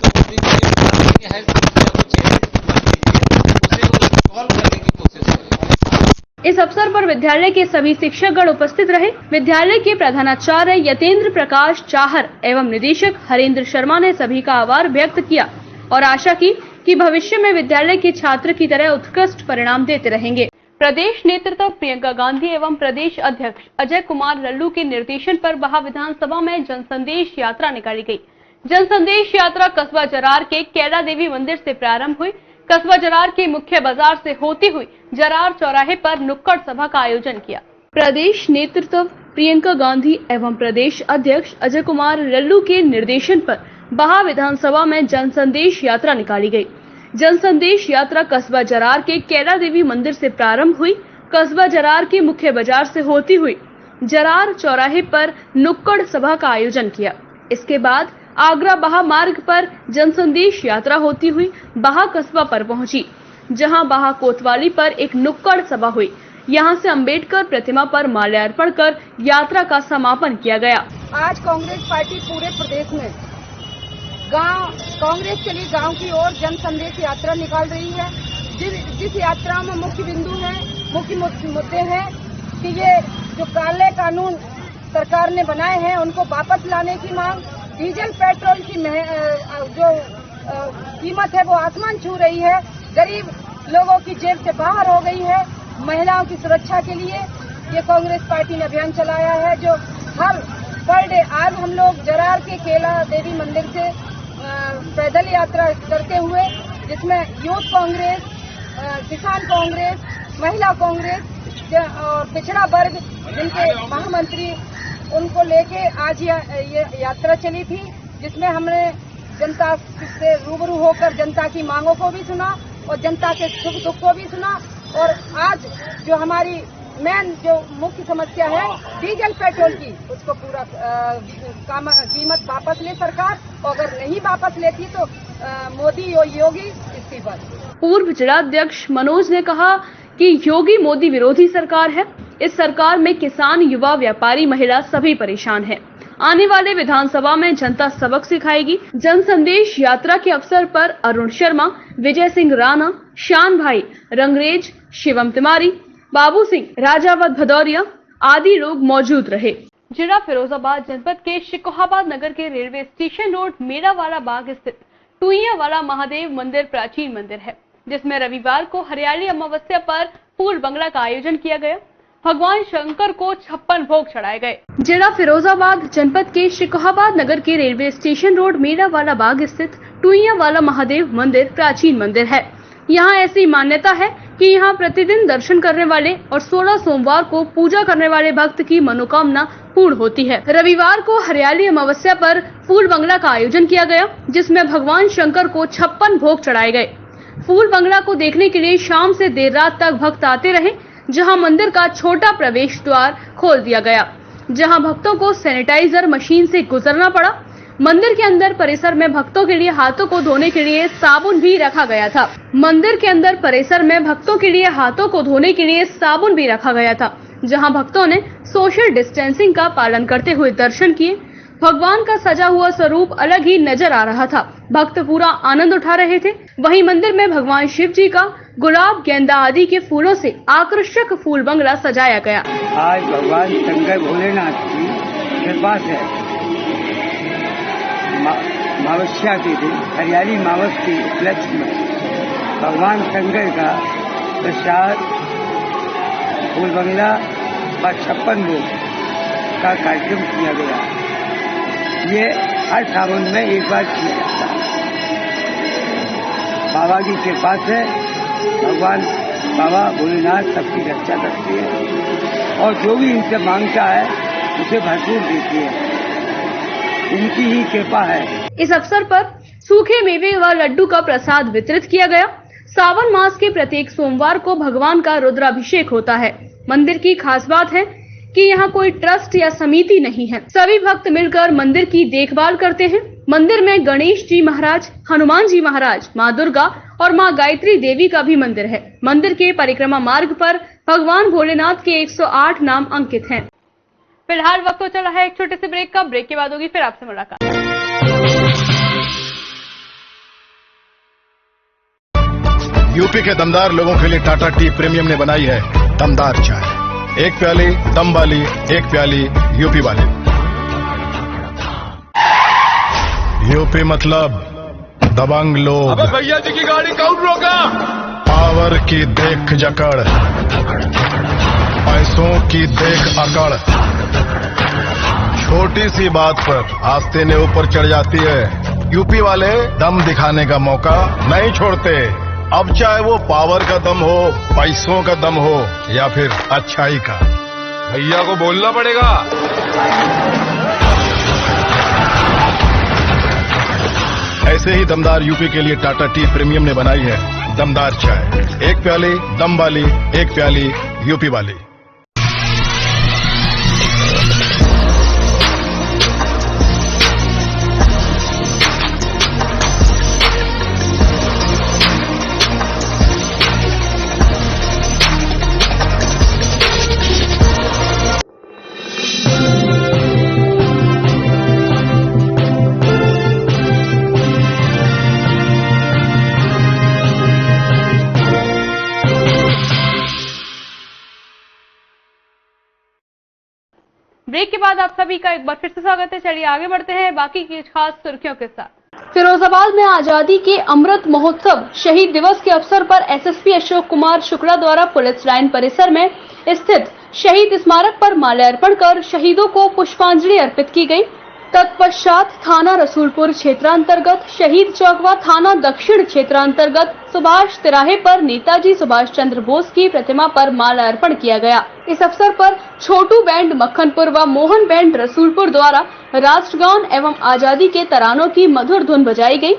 पूरी कोशिश कि हर समस्या को चैलेंज मान लीजिए उसे सॉल्व करने की कोशिश करें। इस अवसर पर विद्यालय के सभी शिक्षकगण उपस्थित रहे। विद्यालय के प्रधानाचार्य यतेंद्र प्रकाश चाहर एवं निदेशक हरेंद्र शर्मा ने सभी का आभार व्यक्त किया और आशा की कि भविष्य में विद्यालय के छात्र की तरह उत्कृष्ट परिणाम देते रहेंगे। प्रदेश नेतृत्व प्रियंका गांधी एवं प्रदेश अध्यक्ष अजय कुमार लल्लू के निर्देशन पर बहा विधानसभा में जनसंदेश यात्रा निकाली गई। जनसंदेश यात्रा कस्बा जरार के कैला देवी मंदिर से प्रारंभ हुई। कस्बा जरार के मुख्य बाजार से होती हुई जरार चौराहे पर नुक्कड़ सभा का आयोजन किया। प्रदेश नेतृत्व प्रियंका गांधी एवं प्रदेश अध्यक्ष अजय कुमार लल्लू के निर्देशन पर बहा विधानसभा में जनसंदेश यात्रा निकाली गई। जनसंदेश यात्रा कस्बा जरार के कैला देवी मंदिर से प्रारंभ हुई। कस्बा जरार के मुख्य बाजार से होती हुई जरार चौराहे पर नुक्कड़ सभा का आयोजन किया। इसके बाद आगरा बहा मार्ग पर जनसंदेश यात्रा होती हुई बहा कस्बा पर पहुंची। जहां बाहा कोतवाली पर एक नुक्कड़ सभा हुई। यहां से अंबेडकर प्रतिमा पर माल्यार्पण कर यात्रा का समापन किया गया। आज कांग्रेस पार्टी पूरे प्रदेश में कांग्रेस के लिए गांव की ओर जन संदेश यात्रा निकाल रही है। जिस यात्रा में मुख्य बिंदु है, मुख्य मुद्दे हैं कि ये जो काले कानून सरकार ने बनाए हैं उनको वापस लाने की मांग, डीजल पेट्रोल की जो कीमत है वो आसमान छू रही है, गरीब लोगों की जेब से बाहर हो गई है। महिलाओं की सुरक्षा के लिए ये कांग्रेस पार्टी ने अभियान चलाया है, जो हर पर डे आज हम लोग जरार के केला देवी मंदिर से पैदल यात्रा करते हुए, जिसमें यूथ कांग्रेस, किसान कांग्रेस, महिला कांग्रेस और पिछड़ा वर्ग जिनके महामंत्री उनको लेके आज ये यात्रा चली थी, जिसमें हमने जनता से रूबरू होकर जनता की मांगों को भी सुना और जनता के सुख दुख को भी सुना। और आज जो हमारी मेन जो मुख्य समस्या है डीजल पेट्रोल की, उसको पूरा कीमत वापस ले सरकार, और अगर नहीं वापस लेती तो मोदी और योगी इस्तीफा। पूर्व जिलाध्यक्ष मनोज ने कहा कि योगी मोदी विरोधी सरकार है। इस सरकार में किसान, युवा, व्यापारी, महिला सभी परेशान हैं। आने वाले विधानसभा में जनता सबक सिखाएगी। जन संदेश यात्रा के अवसर पर अरुण शर्मा, विजय सिंह राणा, शान भाई, रंगरेज, शिवम तिवारी, बाबू सिंह, राजावत भदौरिया आदि लोग मौजूद रहे। जिला फिरोजाबाद जनपद के शिकोहाबाद नगर के रेलवे स्टेशन रोड मेड़ावाला बाग स्थित टुईयावाला महादेव मंदिर प्राचीन मंदिर है, जिसमें रविवार को हरियाली अमावस्या पर फूल बंगला का आयोजन किया गया। भगवान शंकर को 56 भोग चढ़ाए गए। जिला फिरोजाबाद जनपद के शिकोहाबाद नगर के रेलवे स्टेशन रोड मेड़ावाला बाग स्थित टुईयावाला महादेव मंदिर प्राचीन मंदिर है। यहाँ ऐसी मान्यता है कि यहाँ प्रतिदिन दर्शन करने वाले और 16 सोमवार को पूजा करने वाले भक्त की मनोकामना पूर्ण होती है। रविवार को हरियाली अमावस्या पर फूल बंगला का आयोजन किया गया, जिसमें भगवान शंकर को 56 भोग चढ़ाए गए। फूल बंगला को देखने के लिए शाम से देर रात तक भक्त आते रहे, जहां मंदिर का छोटा प्रवेश द्वार खोल दिया गया, जहां भक्तों को सैनिटाइजर मशीन से गुजरना पड़ा। मंदिर के अंदर परिसर में भक्तों के लिए हाथों को धोने के लिए साबुन भी रखा गया था। मंदिर के अंदर परिसर में भक्तों के लिए हाथों को धोने के लिए साबुन भी रखा गया था, जहां भक्तों ने सोशल डिस्टेंसिंग का पालन करते हुए दर्शन किए। भगवान का सजा हुआ स्वरूप अलग ही नजर आ रहा था। भक्त पूरा आनंद उठा रहे थे। वहीं मंदिर में भगवान शिव जी का गुलाब, गेंदा आदि के फूलों से आकर्षक फूल बंगला सजाया गया। आज भगवान शंकर भोलेनाथ की कृपा से मावस्या के दिन हरियाली मावस के उपलक्ष्य में भगवान शंकर का प्रसाद फूल बंगला व 56 भोग का कार्यक्रम किया गया। ये हर सावन में एक बार किया जाता है। बाबा की कृपा से भगवान बाबा भोलेनाथ सबकी रक्षा करते हैं और जो भी इनसे मांगता है उसे भरपूर देती है। इनकी ही कृपा है। इस अवसर पर सूखे मेवे व लड्डू का प्रसाद वितरित किया गया। सावन मास के प्रत्येक सोमवार को भगवान का रुद्राभिषेक होता है। मंदिर की खास बात है कि यहाँ कोई ट्रस्ट या समिति नहीं है। सभी भक्त मिलकर मंदिर की देखभाल करते हैं। मंदिर में गणेश जी महाराज, हनुमान जी महाराज, माँ दुर्गा और माँ गायत्री देवी का भी मंदिर है। मंदिर के परिक्रमा मार्ग पर भगवान भोलेनाथ के 108 नाम अंकित हैं। फिलहाल वक्त तो चला है एक छोटे से ब्रेक का। ब्रेक के बाद होगी फिर आपसे मुलाकात। यूपी के दमदार लोगों के लिए टाटा टी प्रीमियम ने बनाई है दमदार चाय। एक प्याली दम वाली, एक प्याली यूपी वाली। यूपी मतलब दबंग लोग। अबे भैया जी की गाड़ी कौन रोका? पावर की देख जकड़, पैसों की देख अकड़, छोटी सी बात पर आस्तीनें ऊपर चढ़ जाती है। यूपी वाले दम दिखाने का मौका नहीं छोड़ते। अब चाहे वो पावर का दम हो, पैसों का दम हो या फिर अच्छाई का। भैया को बोलना पड़ेगा। ऐसे ही दमदार यूपी के लिए टाटा टी प्रीमियम ने बनाई है दमदार चाय। एक प्याली दम वाली, एक प्याली यूपी वाली। ब्रेक के बाद आप सभी का एक बार फिर से स्वागत है। चलिए आगे बढ़ते हैं बाकी की खास सुर्खियों के साथ। फिरोजाबाद में आजादी के अमृत महोत्सव शहीद दिवस के अवसर पर एसएसपी अशोक कुमार शुक्ला द्वारा पुलिस लाइन परिसर में स्थित शहीद स्मारक पर माल्यार्पण कर शहीदों को पुष्पांजलि अर्पित की गई। तत्पश्चात थाना रसूलपुर क्षेत्रांतर्गत शहीद चौक व थाना दक्षिण क्षेत्रांतर्गत सुभाष तिराहे पर नेताजी सुभाष चंद्र बोस की प्रतिमा पर माल्यार्पण किया गया। इस अवसर पर छोटू बैंड मक्खनपुर व मोहन बैंड रसूलपुर द्वारा राष्ट्रगान एवं आजादी के तरानों की मधुर धुन बजाई गई।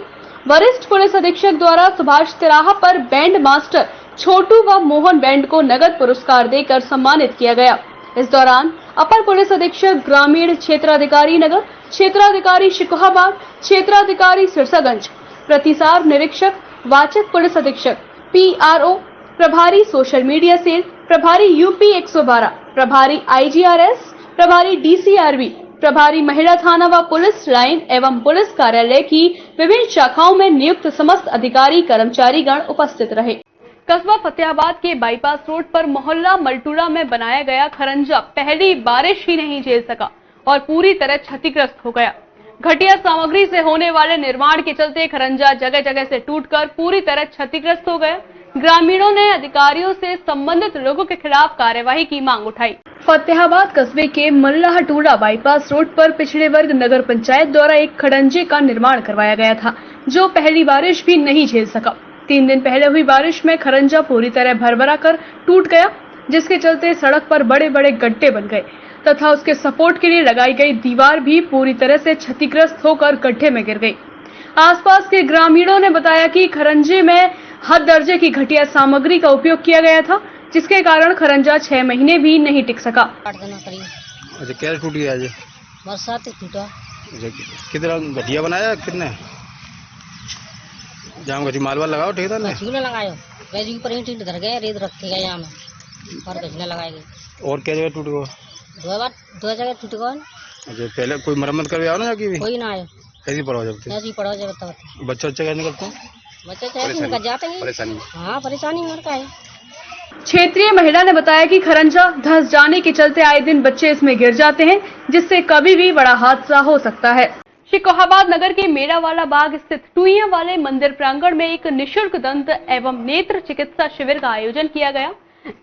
वरिष्ठ पुलिस अधीक्षक द्वारा सुभाष तिराहा पर बैंड मास्टर छोटू व मोहन बैंड को नगद पुरस्कार देकर सम्मानित किया गया। इस दौरान अपर पुलिस अधीक्षक ग्रामीण क्षेत्राधिकारी नगर, क्षेत्राधिकारी शिकोहाबाद, क्षेत्राधिकारी सिरसागंज, प्रतिसार निरीक्षक, वाचक पुलिस अधीक्षक, PRO, प्रभारी सोशल मीडिया सेल, प्रभारी यूपी 112, प्रभारी IGRS, प्रभारी DCRB, प्रभारी महिला थाना व पुलिस लाइन एवं पुलिस कार्यालय की विभिन्न शाखाओं में नियुक्त समस्त अधिकारी कर्मचारी गण उपस्थित रहे। कस्बा फतेहाबाद के बाईपास रोड पर मोहल्ला मलटूला में बनाया गया खरंजा पहली बारिश ही नहीं झेल सका और पूरी तरह क्षतिग्रस्त हो गया। घटिया सामग्री से होने वाले निर्माण के चलते खरंजा जगह जगह से टूटकर पूरी तरह क्षतिग्रस्त हो गया। ग्रामीणों ने अधिकारियों से संबंधित लोगों के खिलाफ कार्यवाही की मांग उठाई। फतेहाबाद कस्बे के मल्लाहटूला बाईपास रोड पर पिछड़े वर्ग नगर पंचायत द्वारा एक खड़ंजे का निर्माण करवाया गया था, जो पहली बारिश भी नहीं झेल सका। 3 दिन पहले हुई बारिश में खरंजा पूरी तरह भरभरा कर टूट गया, जिसके चलते सड़क पर बड़े बड़े गड्ढे बन गए तथा उसके सपोर्ट के लिए लगाई गई दीवार भी पूरी तरह से क्षतिग्रस्त होकर गड्ढे में गिर गई। आसपास के ग्रामीणों ने बताया कि खरंजे में हद दर्जे की घटिया सामग्री का उपयोग किया गया था, जिसके कारण खरंजा 6 महीने भी नहीं टिक सका। अच्छा, क्या टूट गया? आज बरसात टूटा। कितना घटिया बनाया? कितने जाम घटी मालवा लगाओ? ठीक था ना, लगायो रेत पर ईंट धर गए, रेत रखे गए यहाँ में और कचने लगाए गए। और क्या जगह टूट गया? 2 जगह टूट गए। अच्छा, पहले कोई मरम्मत करवाया ना? जाके भी कोई ना आयो, ऐसी पड़ो जब बच्चा क्या निकलते हैं, बच्चे निकल जाते हैं। परेशानी, हाँ परेशानी मर का है। क्षेत्रीय महिला ने बताया कि खरंजा धंस जाने के चलते आए दिन बच्चे इसमें गिर जाते हैं, जिससे कभी भी बड़ा हादसा हो सकता है। शिकोहाबाद नगर के मेड़ावाला बाग स्थित टुईया वाले मंदिर प्रांगण में एक निशुल्क दंत एवं नेत्र चिकित्सा शिविर का आयोजन किया गया,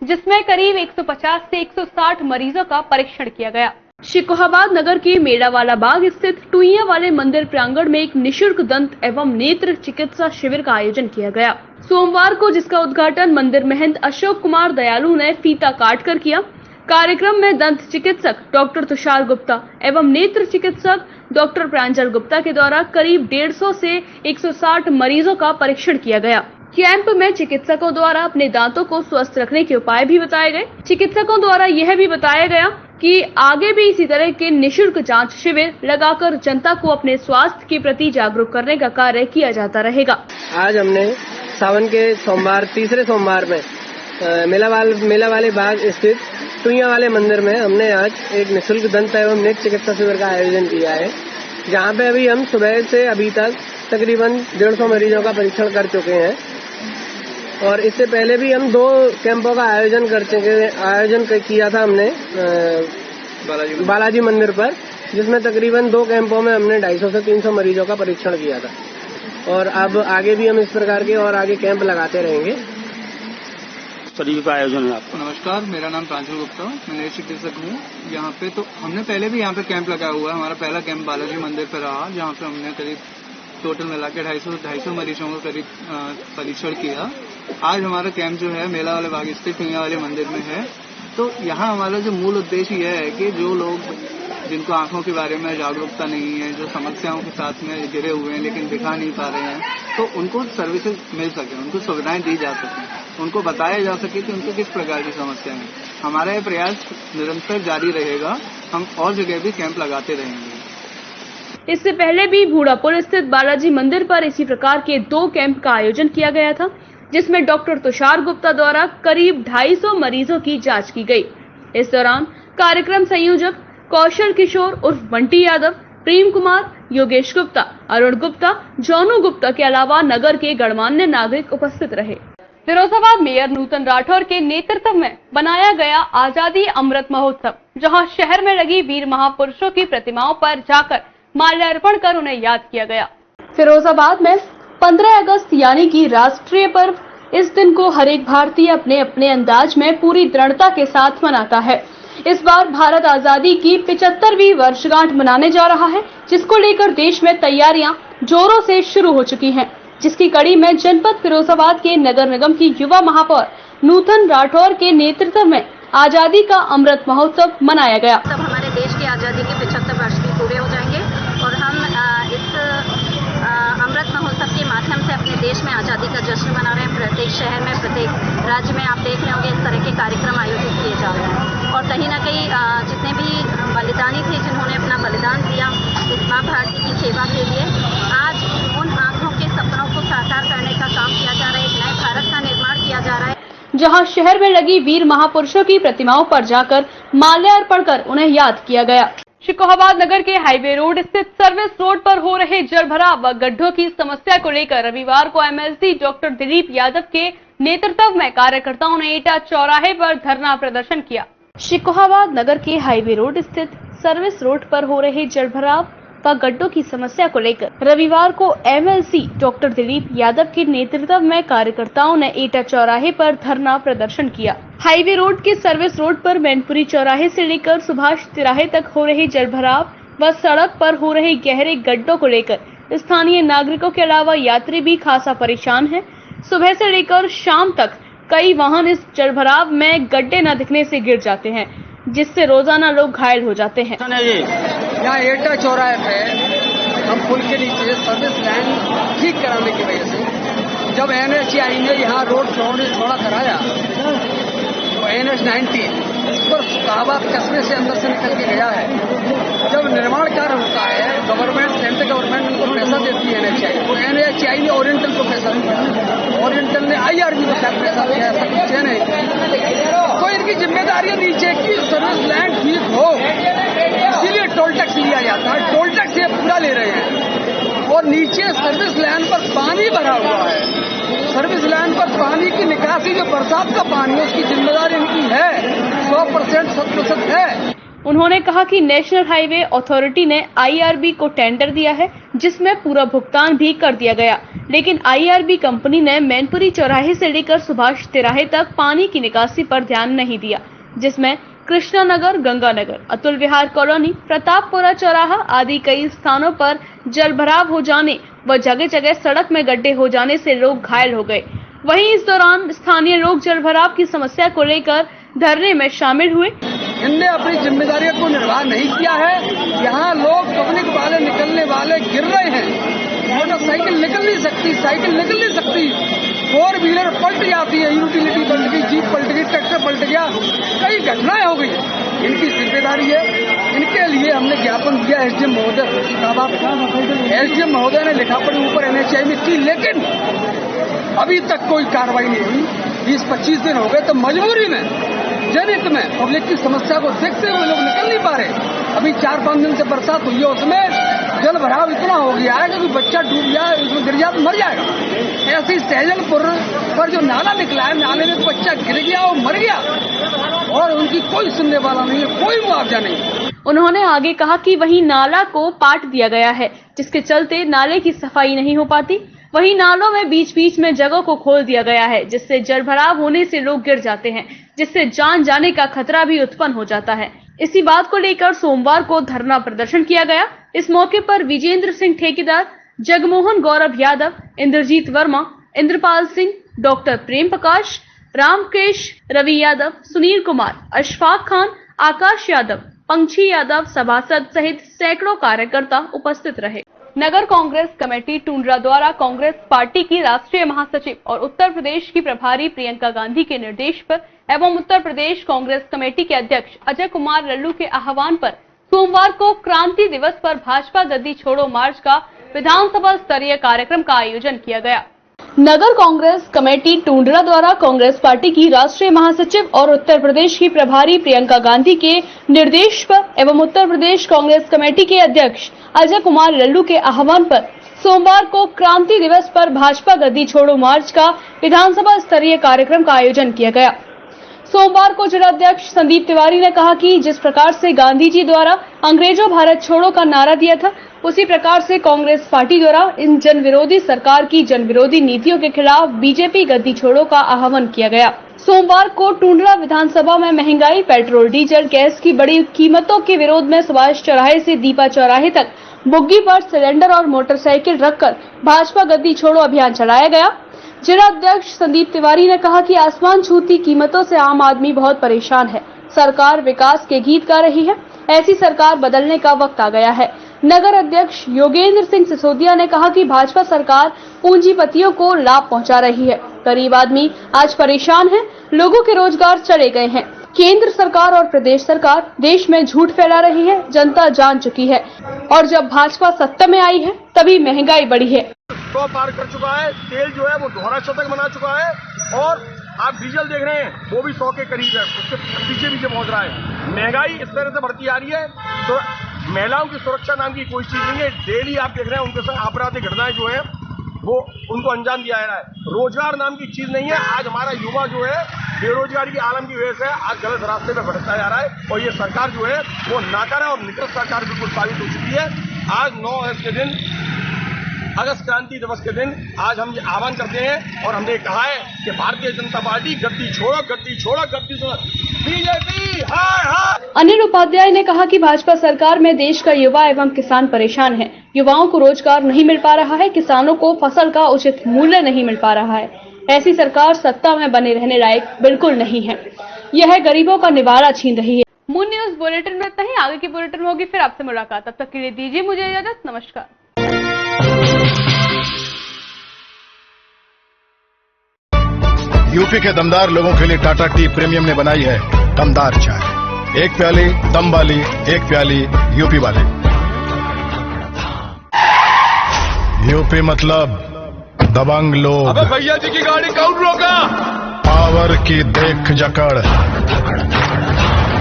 जिसमें करीब 150 से 160 मरीजों का परीक्षण किया गया। शिकोहाबाद नगर के मेड़ावाला बाग स्थित टुईया वाले मंदिर प्रांगण में एक निशुल्क दंत एवं नेत्र चिकित्सा शिविर का आयोजन किया गया सोमवार को, जिसका उद्घाटन मंदिर महंत अशोक कुमार दयालु ने फीता काट कर किया। कार्यक्रम में दंत चिकित्सक डॉक्टर तुषार गुप्ता एवं नेत्र चिकित्सक डॉक्टर प्रांजल गुप्ता के द्वारा करीब 150 से 160 मरीजों का परीक्षण किया गया। कैंप में चिकित्सकों द्वारा अपने दांतों को स्वस्थ रखने के उपाय भी बताए गए। चिकित्सकों द्वारा यह भी बताया गया कि आगे भी इसी तरह के निशुल्क जांच शिविर लगाकर जनता को अपने स्वास्थ्य के प्रति जागरूक करने का कार्य किया जाता रहेगा। आज हमने सावन के सोमवार, तीसरे सोमवार में मेला वाले बाग स्थित टुईया वाले मंदिर में हमने आज एक निःशुल्क दंत एवं नेत्र चिकित्सा शिविर का आयोजन किया है, जहां पे अभी हम सुबह से अभी तक तकरीबन 150 मरीजों का परीक्षण कर चुके हैं। और इससे पहले भी हम 2 कैंपों का आयोजन किया था हमने बालाजी मंदिर पर, जिसमें तकरीबन 2 कैंपों में हमने 250 से 300 मरीजों का परीक्षण किया था। और अब आगे भी हम इस प्रकार के और आगे कैंप लगाते रहेंगे। तरीके का आयोजन है आपका? नमस्कार, मेरा नाम प्रांजल गुप्ता, मैं नेत्र चिकित्सक हूँ। यहाँ पे तो हमने पहले भी यहाँ पे कैंप लगाया हुआ है। हमारा पहला कैंप बालाजी मंदिर पे रहा, जहाँ पे हमने करीब टोटल मिला के 250 मरीजों का करीब परीक्षण किया। आज हमारा कैंप जो है मेला वाले बाग स्थित टुईया वाले मंदिर में है। तो यहाँ हमारा जो मूल उद्देश्य यह है कि जो लोग जिनको आंखों के बारे में जागरूकता नहीं है, जो समस्याओं के साथ में घिरे हुए हैं लेकिन दिखा नहीं पा रहे हैं, तो उनको सर्विसेज मिल सके, उनको सुविधाएं दी जा सके, उनको बताया जा सके कि उनको किस प्रकार की समस्या है। हमारा ये प्रयास निरंतर जारी रहेगा, हम और जगह भी कैंप लगाते रहेंगे। इससे पहले भी भूड़ापुर स्थित बालाजी मंदिर पर इसी प्रकार के 2 कैंप का आयोजन किया गया था, जिसमें डॉक्टर तुषार गुप्ता द्वारा करीब 250 मरीजों की जांच की गई। इस दौरान कार्यक्रम संयोजक कौशल किशोर उर्फ बंटी यादव, प्रेम कुमार, योगेश गुप्ता, अरुण गुप्ता, जॉनू गुप्ता के अलावा नगर के गणमान्य नागरिक उपस्थित रहे। फिरोजाबाद मेयर नूतन राठौर के नेतृत्व में बनाया गया आजादी अमृत महोत्सव, जहां शहर में लगी वीर महापुरुषों की प्रतिमाओं पर जाकर माल्यार्पण कर उन्हें याद किया गया। फिरोजाबाद में 15 अगस्त यानी कि राष्ट्रीय पर्व, इस दिन को हर एक भारतीय अपने अपने अंदाज में पूरी दृढ़ता के साथ मनाता है। इस बार भारत आजादी की 75वीं वर्षगांठ मनाने जा रहा है, जिसको लेकर देश में तैयारियां जोरों से शुरू हो चुकी हैं, जिसकी कड़ी में जनपद फिरोजाबाद के नगर निगम की युवा महापौर नूतन राठौर के नेतृत्व में आजादी का अमृत महोत्सव मनाया गया। तब हमारे देश की आजादी के 75 वर्ष भी पूरे हो जाएंगे और हम इस अमृत महोत्सव के माध्यम से अपने देश में आजादी का जश्न मना रहे हैं। प्रत्येक शहर में, प्रत्येक राज्य में आप देख रहे होंगे इस तरह के कार्यक्रम आयोजित किए जा रहे हैं और कहीं ना कहीं जितने भी बलिदानी थे, जिन्होंने अपना बलिदान दिया इस माँ भारती की सेवा के लिए, आज उन आंखों के सपनों को साकार करने का काम किया जा रहा है। एक नए भारत का निर्माण किया जा रहा है, जहां शहर में लगी वीर महापुरुषों की प्रतिमाओं पर जाकर माल्यार्पण कर उन्हें याद किया गया। शिकोहाबाद नगर के हाईवे रोड स्थित सर्विस रोड पर हो रहे जलभराव व गड्ढों की समस्या को लेकर रविवार को एमएलसी डॉक्टर दिलीप यादव के नेतृत्व में कार्यकर्ताओं ने एटा चौराहे पर धरना प्रदर्शन किया। शिकोहाबाद नगर के हाईवे रोड स्थित सर्विस रोड पर हो रहे जलभराव व गड्ढों की समस्या को लेकर रविवार को एमएलसी डॉक्टर दिलीप यादव के नेतृत्व में कार्यकर्ताओं ने एटा चौराहे पर धरना प्रदर्शन किया। हाईवे रोड के सर्विस रोड पर मैनपुरी चौराहे से लेकर सुभाष तिराहे तक हो रहे जलभराव व सड़क पर हो रहे गहरे गड्ढों को लेकर स्थानीय नागरिकों के अलावा यात्री भी खासा परेशान हैं। सुबह से लेकर शाम तक कई वाहन इस जलभराव में गड्ढे न दिखने से गिर जाते हैं, जिससे रोजाना लोग घायल हो जाते हैं। यहाँ एटा चौराहे पे हम पुल के नीचे सर्विस लाइन ठीक कराने की वजह से जब NHAI ने यहाँ रोड थोड़ा कराया तो NH-90 इस पर शिकोहाबाद कस्बे से अंदर से निकल के गया है। जब निर्माण कार्य होता है, गवर्नमेंट, सेंट्रल गवर्नमेंट उनको पैसा देती है NHAI, तो NHAI ने ओरिएंटल को पैसा दिया, ओरिएंटल ने IRB को पैसा दिया, ऐसा कुछ है नहीं। तो इनकी जिम्मेदारी है नीचे की सर्विस लाइन ठीक हो, इसीलिए टोल टैक्स लिया जाता है। टोल टैक्स ये पूरा ले रहे हैं और नीचे सर्विस लाइन पर पानी भरा हुआ है। सर्विस लाइन पर पानी की निकासी, जो बरसात का पानी है, उसकी जिम्मेदारी इनकी है, 100% 100% है। उन्होंने कहा कि नेशनल हाईवे अथॉरिटी ने IRB को टेंडर दिया है, जिसमें पूरा भुगतान भी कर दिया गया, लेकिन IRB कंपनी ने मैनपुरी चौराहे से लेकर सुभाष तिराहे तक पानी की निकासी पर ध्यान नहीं दिया, जिसमें कृष्णा नगर, गंगानगर, अतुल विहार कॉलोनी, प्रतापपुरा चौराहा आदि कई स्थानों पर जलभराव हो जाने व जगह जगह सड़क में गड्ढे हो जाने से लोग घायल हो गए। वहीं इस दौरान स्थानीय लोग जलभराव की समस्या को लेकर धरने में शामिल हुए। इनने अपनी जिम्मेदारी को निर्वाह नहीं किया है। यहाँ लोग पब्लिक वाले, निकलने वाले गिर रहे हैं। मोटरसाइकिल निकल नहीं सकती, साइकिल निकल नहीं सकती, 4 व्हीलर पलट जाती है, यूटिलिटी पलट गई, जीप पलट गई, ट्रैक्टर पलट गया, कई घटनाएं हो गई। इनकी जिम्मेदारी है। इनके लिए हमने ज्ञापन दिया SDM महोदय शिकोहाबाद। SDM महोदय ने लिखा पढ़ी ऊपर NHAI में की, लेकिन अभी तक कोई कार्रवाई नहीं हुई। 20-25 दिन हो गए, तो मजबूरी में, जनहित में, पब्लिक की समस्या को देखते हुए लोग निकल नहीं पा रहे। अभी 4-5 दिन से बरसात हुई है, उसमें जल भराव इतना हो गया है कि बच्चा डूब जाए, उसमें गिर जाए तो मर जाएगा। ऐसे ही सहजनपुर पर जो नाला निकला है, नाले में बच्चा गिर गया और मर गया और उनकी कोई सुनने वाला नहीं है, कोई मुआवजा नहीं। उन्होंने आगे कहा कि वहीं नाला को पाट दिया गया है, जिसके चलते नाले की सफाई नहीं हो पाती। वहीं नालों में बीच बीच में जगह को खोल दिया गया है, जिससे जलभराव होने से लोग गिर जाते हैं, जिससे जान जाने का खतरा भी उत्पन्न हो जाता है। इसी बात को लेकर सोमवार को धरना प्रदर्शन किया गया। इस मौके पर विजेंद्र सिंह ठेकेदार, जगमोहन गौरव यादव, इंद्रजीत वर्मा, इंद्रपाल सिंह, डॉक्टर प्रेम प्रकाश, रामकेश, रवि यादव, सुनील कुमार, अशफाक खान, आकाश यादव, पंक्षी यादव, सभासद सहित सैकड़ों कार्यकर्ता उपस्थित रहे। नगर कांग्रेस कमेटी टुंड्रा द्वारा कांग्रेस पार्टी की राष्ट्रीय महासचिव और उत्तर प्रदेश की प्रभारी प्रियंका गांधी के निर्देश पर एवं उत्तर प्रदेश कांग्रेस कमेटी के अध्यक्ष अजय कुमार लल्लू के आह्वान पर सोमवार को क्रांति दिवस पर भाजपा गद्दी छोड़ो मार्च का विधानसभा स्तरीय कार्यक्रम का आयोजन किया गया। नगर कांग्रेस कमेटी टुंड्रा द्वारा कांग्रेस पार्टी की राष्ट्रीय महासचिव और उत्तर प्रदेश की प्रभारी प्रियंका गांधी के निर्देश पर एवं उत्तर प्रदेश कांग्रेस कमेटी के अध्यक्ष अजय कुमार लल्लू के आह्वान पर सोमवार को क्रांति दिवस पर भाजपा गद्दी छोड़ो मार्च का विधानसभा स्तरीय कार्यक्रम का आयोजन किया गया। सोमवार को जिलाध्यक्ष संदीप तिवारी ने कहा कि जिस प्रकार से गांधी जी द्वारा अंग्रेजों भारत छोड़ो का नारा दिया था, उसी प्रकार से कांग्रेस पार्टी द्वारा इन जन विरोधी सरकार की जन विरोधी नीतियों के खिलाफ बीजेपी गद्दी छोड़ो का आह्वान किया गया। सोमवार को टुंडला विधानसभा में महंगाई, पेट्रोल, डीजल, गैस की बढ़ी कीमतों के विरोध में सुभाष चौराहे से दीपा चौराहे तक बुग्गी पर सिलेंडर और मोटरसाइकिल रखकर भाजपा गद्दी छोड़ो अभियान चलाया गया। जिलाध्यक्ष संदीप तिवारी ने कहा कि आसमान छूती कीमतों से आम आदमी बहुत परेशान है। सरकार विकास के गीत गा रही है, ऐसी सरकार बदलने का वक्त आ गया है। नगर अध्यक्ष योगेंद्र सिंह सिसोदिया ने कहा कि भाजपा सरकार पूंजीपतियों को लाभ पहुंचा रही है। गरीब आदमी आज परेशान है, लोगों के रोजगार चले गए हैं। केंद्र सरकार और प्रदेश सरकार देश में झूठ फैला रही है, जनता जान चुकी है और जब भाजपा सत्ता में आई है तभी महंगाई बढ़ी है। 100 पार कर चुका है, तेल जो है वो दोहरा शतक बना चुका है और आप डीजल देख रहे हैं वो भी 100 के करीब है, उसके पीछे पहुंच रहा है। महंगाई इस तरह से बढ़ती आ रही है तो महिलाओं की सुरक्षा नाम की कोई चीज नहीं है। डेली आप देख रहे हैं उनके साथ आपराधिक घटनाएं जो है वो उनको अंजाम दिया जा रहा है। रोजगार नाम की चीज नहीं है। आज हमारा युवा जो है बेरोजगारी की आलम की वजह से आज गलत रास्ते पे भटकता जा रहा है और ये सरकार जो है वो नाकारा और निकृष्ट सरकार बिल्कुल साबित हो चुकी है। आज 9 अगस्त के दिन, अगस्त क्रांति दिवस के दिन आज हम ये आह्वान करते हैं और हमने कहा है कि भारतीय जनता पार्टी गद्दी छोड़ो, गद्दी छोड़ो, गद्दी छोड़ो, बीजेपी हाय हाय। अनिल उपाध्याय ने कहा कि भाजपा सरकार में देश का युवा एवं किसान परेशान है। युवाओं को रोजगार नहीं मिल पा रहा है, किसानों को फसल का उचित मूल्य नहीं मिल पा रहा है। ऐसी सरकार सत्ता में बने रहने लायक बिल्कुल नहीं है। यह गरीबों का निवाला छीन रही है। मून न्यूज बुलेटिन में इतना ही। आगे की बुलेटिन में होगी फिर आपसे मुलाकात। तब तक के लिए दीजिए मुझे इजाजत। नमस्कार। यूपी के दमदार लोगों के लिए टाटा टी प्रीमियम ने बनाई है दमदार चाय। एक प्याली दम वाली, एक प्याली यूपी वाली। यूपी मतलब दबंग लोग। अबे भैया जी की गाड़ी कौन रोका? पावर की देख जकड़,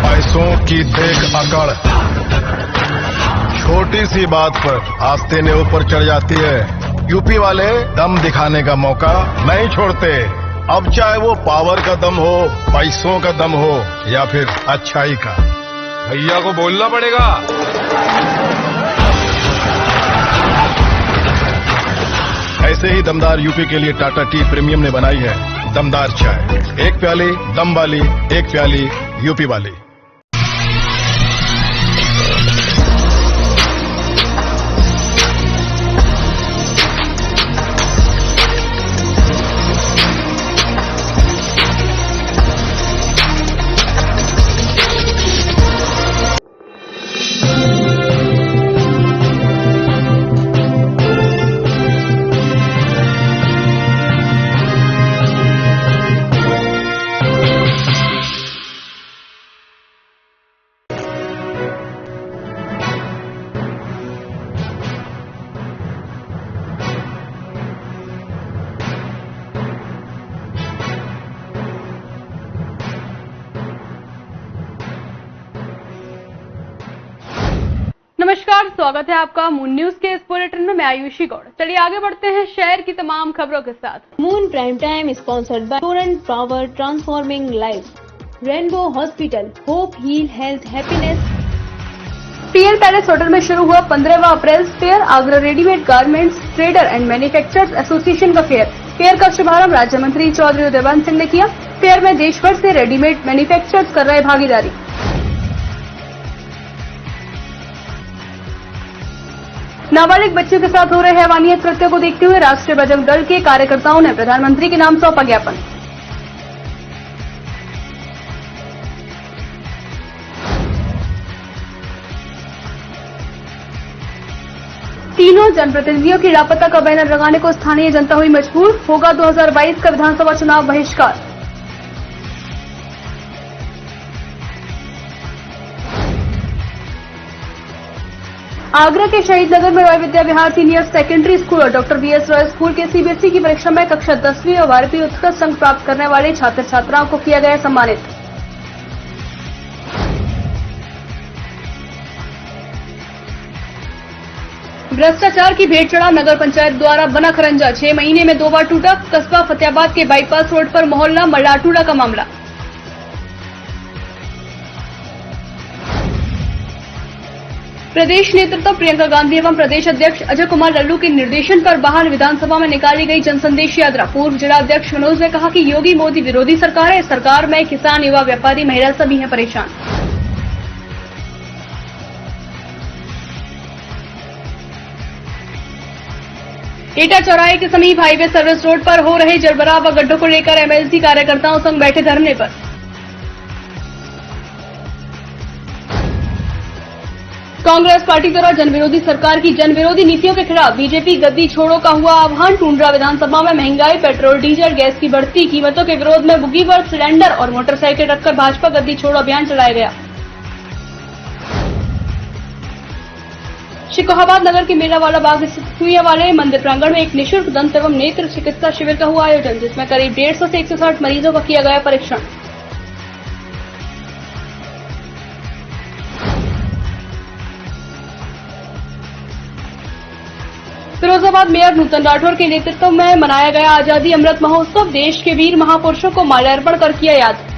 पैसों की देख अकड़, छोटी सी बात पर आस्तीनें ऊपर चढ़ जाती है। यूपी वाले दम दिखाने का मौका नहीं छोड़ते। अब चाहे वो पावर का दम हो, पैसों का दम हो या फिर अच्छाई का। भैया को बोलना पड़ेगा। ऐसे ही दमदार यूपी के लिए टाटा टी प्रीमियम ने बनाई है दमदार चाय। एक प्याली दम वाली, एक प्याली यूपी वाली। नमस्कार, स्वागत है आपका मून न्यूज के इस बुलेटिन में। मैं आयुषी गौड़। चलिए आगे बढ़ते हैं शहर की तमाम खबरों के साथ। Moon prime time sponsored by Torrent power transforming life, rainbow hospital, hope heal health happiness. PL palace hotel में शुरू हुआ 15वां April fair, Agra readymade garments trader and manufacturers association का फेयर का शुभारंभ राज्य मंत्री चौधरी उदयभान सिंह ने किया। फेयर में देश भर से रेडीमेड मैन्युफैक्चरर्स कर रहे भागीदारी। नाबालिग बच्चों के साथ हो रहे हैवानियत कृत्य को देखते हुए राष्ट्रीय बजरंग दल के कार्यकर्ताओं ने प्रधानमंत्री के नाम सौंपा ज्ञापन। तीनों जनप्रतिनिधियों की लापता का बैनर लगाने को स्थानीय जनता हुई मजबूर। होगा 2022 का विधानसभा चुनाव बहिष्कार। आगरा के शहीद नगर में Roy Vidya Vihar senior secondary school और डॉक्टर बीएस रॉय स्कूल के सीबीएसई की परीक्षा में कक्षा 10वीं और 12वीं उत्कृष्ट अंक प्राप्त करने वाले छात्र छात्राओं को किया गया सम्मानित। भ्रष्टाचार की भेंट चढ़ा नगर पंचायत द्वारा बना खरंजा। 6 महीने में 2 बार टूटा। कस्बा फतेहाबाद के बाईपास रोड पर मोहल्ला मल्लाटूड़ा का मामला। प्रदेश नेतृत्व प्रियंका गांधी एवं प्रदेश अध्यक्ष अजय कुमार लल्लू के निर्देशन पर बाहर विधानसभा में निकाली गई जनसंदेश यात्रा। पूर्व जिला अध्यक्ष मनोज ने कहा कि योगी मोदी विरोधी सरकार है। सरकार में किसान, युवा, व्यापारी, महिला सभी हैं परेशान। एटा चौराहे के समीप हाईवे सर्विस रोड पर हो रहे जलभराव व गड्ढों को लेकर एमएलसी कार्यकर्ताओं संग बैठे धरने पर। कांग्रेस पार्टी द्वारा जनविरोधी सरकार की जनविरोधी नीतियों के खिलाफ बीजेपी गद्दी छोड़ो का हुआ आह्वान। टूंड्रा विधानसभा में महंगाई, पेट्रोल, डीजल, गैस की बढ़ती कीमतों के विरोध में बुग्गी पर सिलेंडर और मोटरसाइकिल रखकर भाजपा गद्दी छोड़ो अभियान चलाया गया। शिकोहाबाद नगर के मेलावाला बाग स्थित सुइया वाले मंदिर प्रांगण में एक निःशुल्क दंत एवं नेत्र चिकित्सा शिविर का हुआ आयोजन, जिसमें करीब 150 से 160 मरीजों का किया गया परीक्षण। फिरोजाबाद मेयर नूतन राठौर के नेतृत्व में मनाया गया आजादी अमृत महोत्सव। देश के वीर महापुरुषों को माल्यार्पण कर किया याद।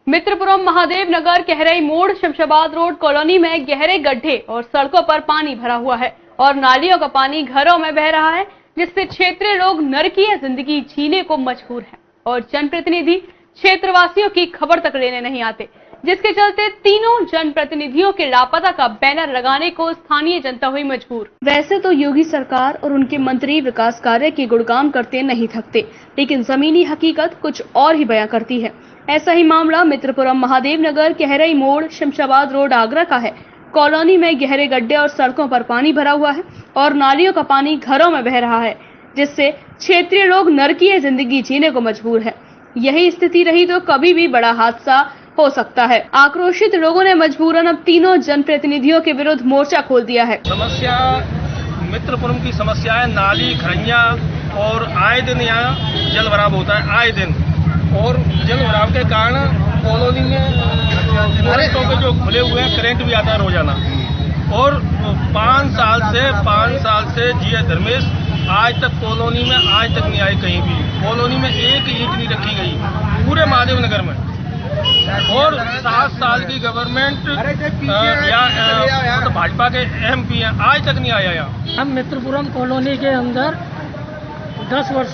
मित्रपुरम, महादेव नगर, कहरई मोड़, शमशाबाद रोड कॉलोनी में गहरे गड्ढे और सड़कों पर पानी भरा हुआ है और नालियों का पानी घरों में बह रहा है, जिससे क्षेत्रीय लोग नरकीय जिंदगी जीने को मजबूर हैं और जनप्रतिनिधि क्षेत्रवासियों की खबर तक लेने नहीं आते, जिसके चलते तीनों जनप्रतिनिधियों के लापता का बैनर लगाने को स्थानीय जनता हुई मजबूर। वैसे तो योगी सरकार और उनके मंत्री विकास कार्य के गुणगान करते नहीं थकते, लेकिन जमीनी हकीकत कुछ और ही बयां करती है। ऐसा ही मामला मित्रपुरम, महादेव नगर, कहरई मोड़, शमशाबाद रोड, आगरा का है। कॉलोनी में गहरे गड्ढे और सड़कों पर पानी भरा हुआ है और नालियों का पानी घरों में बह रहा है, जिससे क्षेत्रीय लोग नरकीय जिंदगी जीने को मजबूर है। यही स्थिति रही तो कभी भी बड़ा हादसा हो सकता है। आक्रोशित लोगों ने मजबूरन अब तीनों जनप्रतिनिधियों के विरुद्ध मोर्चा खोल दिया है। समस्या मित्रपुरम की समस्या है नाली, खरैया और आए दिन यहाँ जल भराव होता है, आए दिन। और जल भराव के कारण कॉलोनी में रस्तों के जो खुले हुए हैं, करंट भी आता है रोजाना। और 5 साल से जीए धर्मेश आज तक कॉलोनी में आज तक नहीं आए कहीं भी। कॉलोनी में एक ईंट नहीं रखी गई पूरे महादेव नगर में। और 7 साल की गवर्नमेंट मतलब भाजपा के एमपी हैं, आज तक नहीं आया यहाँ। हम मित्रपुरम कॉलोनी के अंदर 10 वर्ष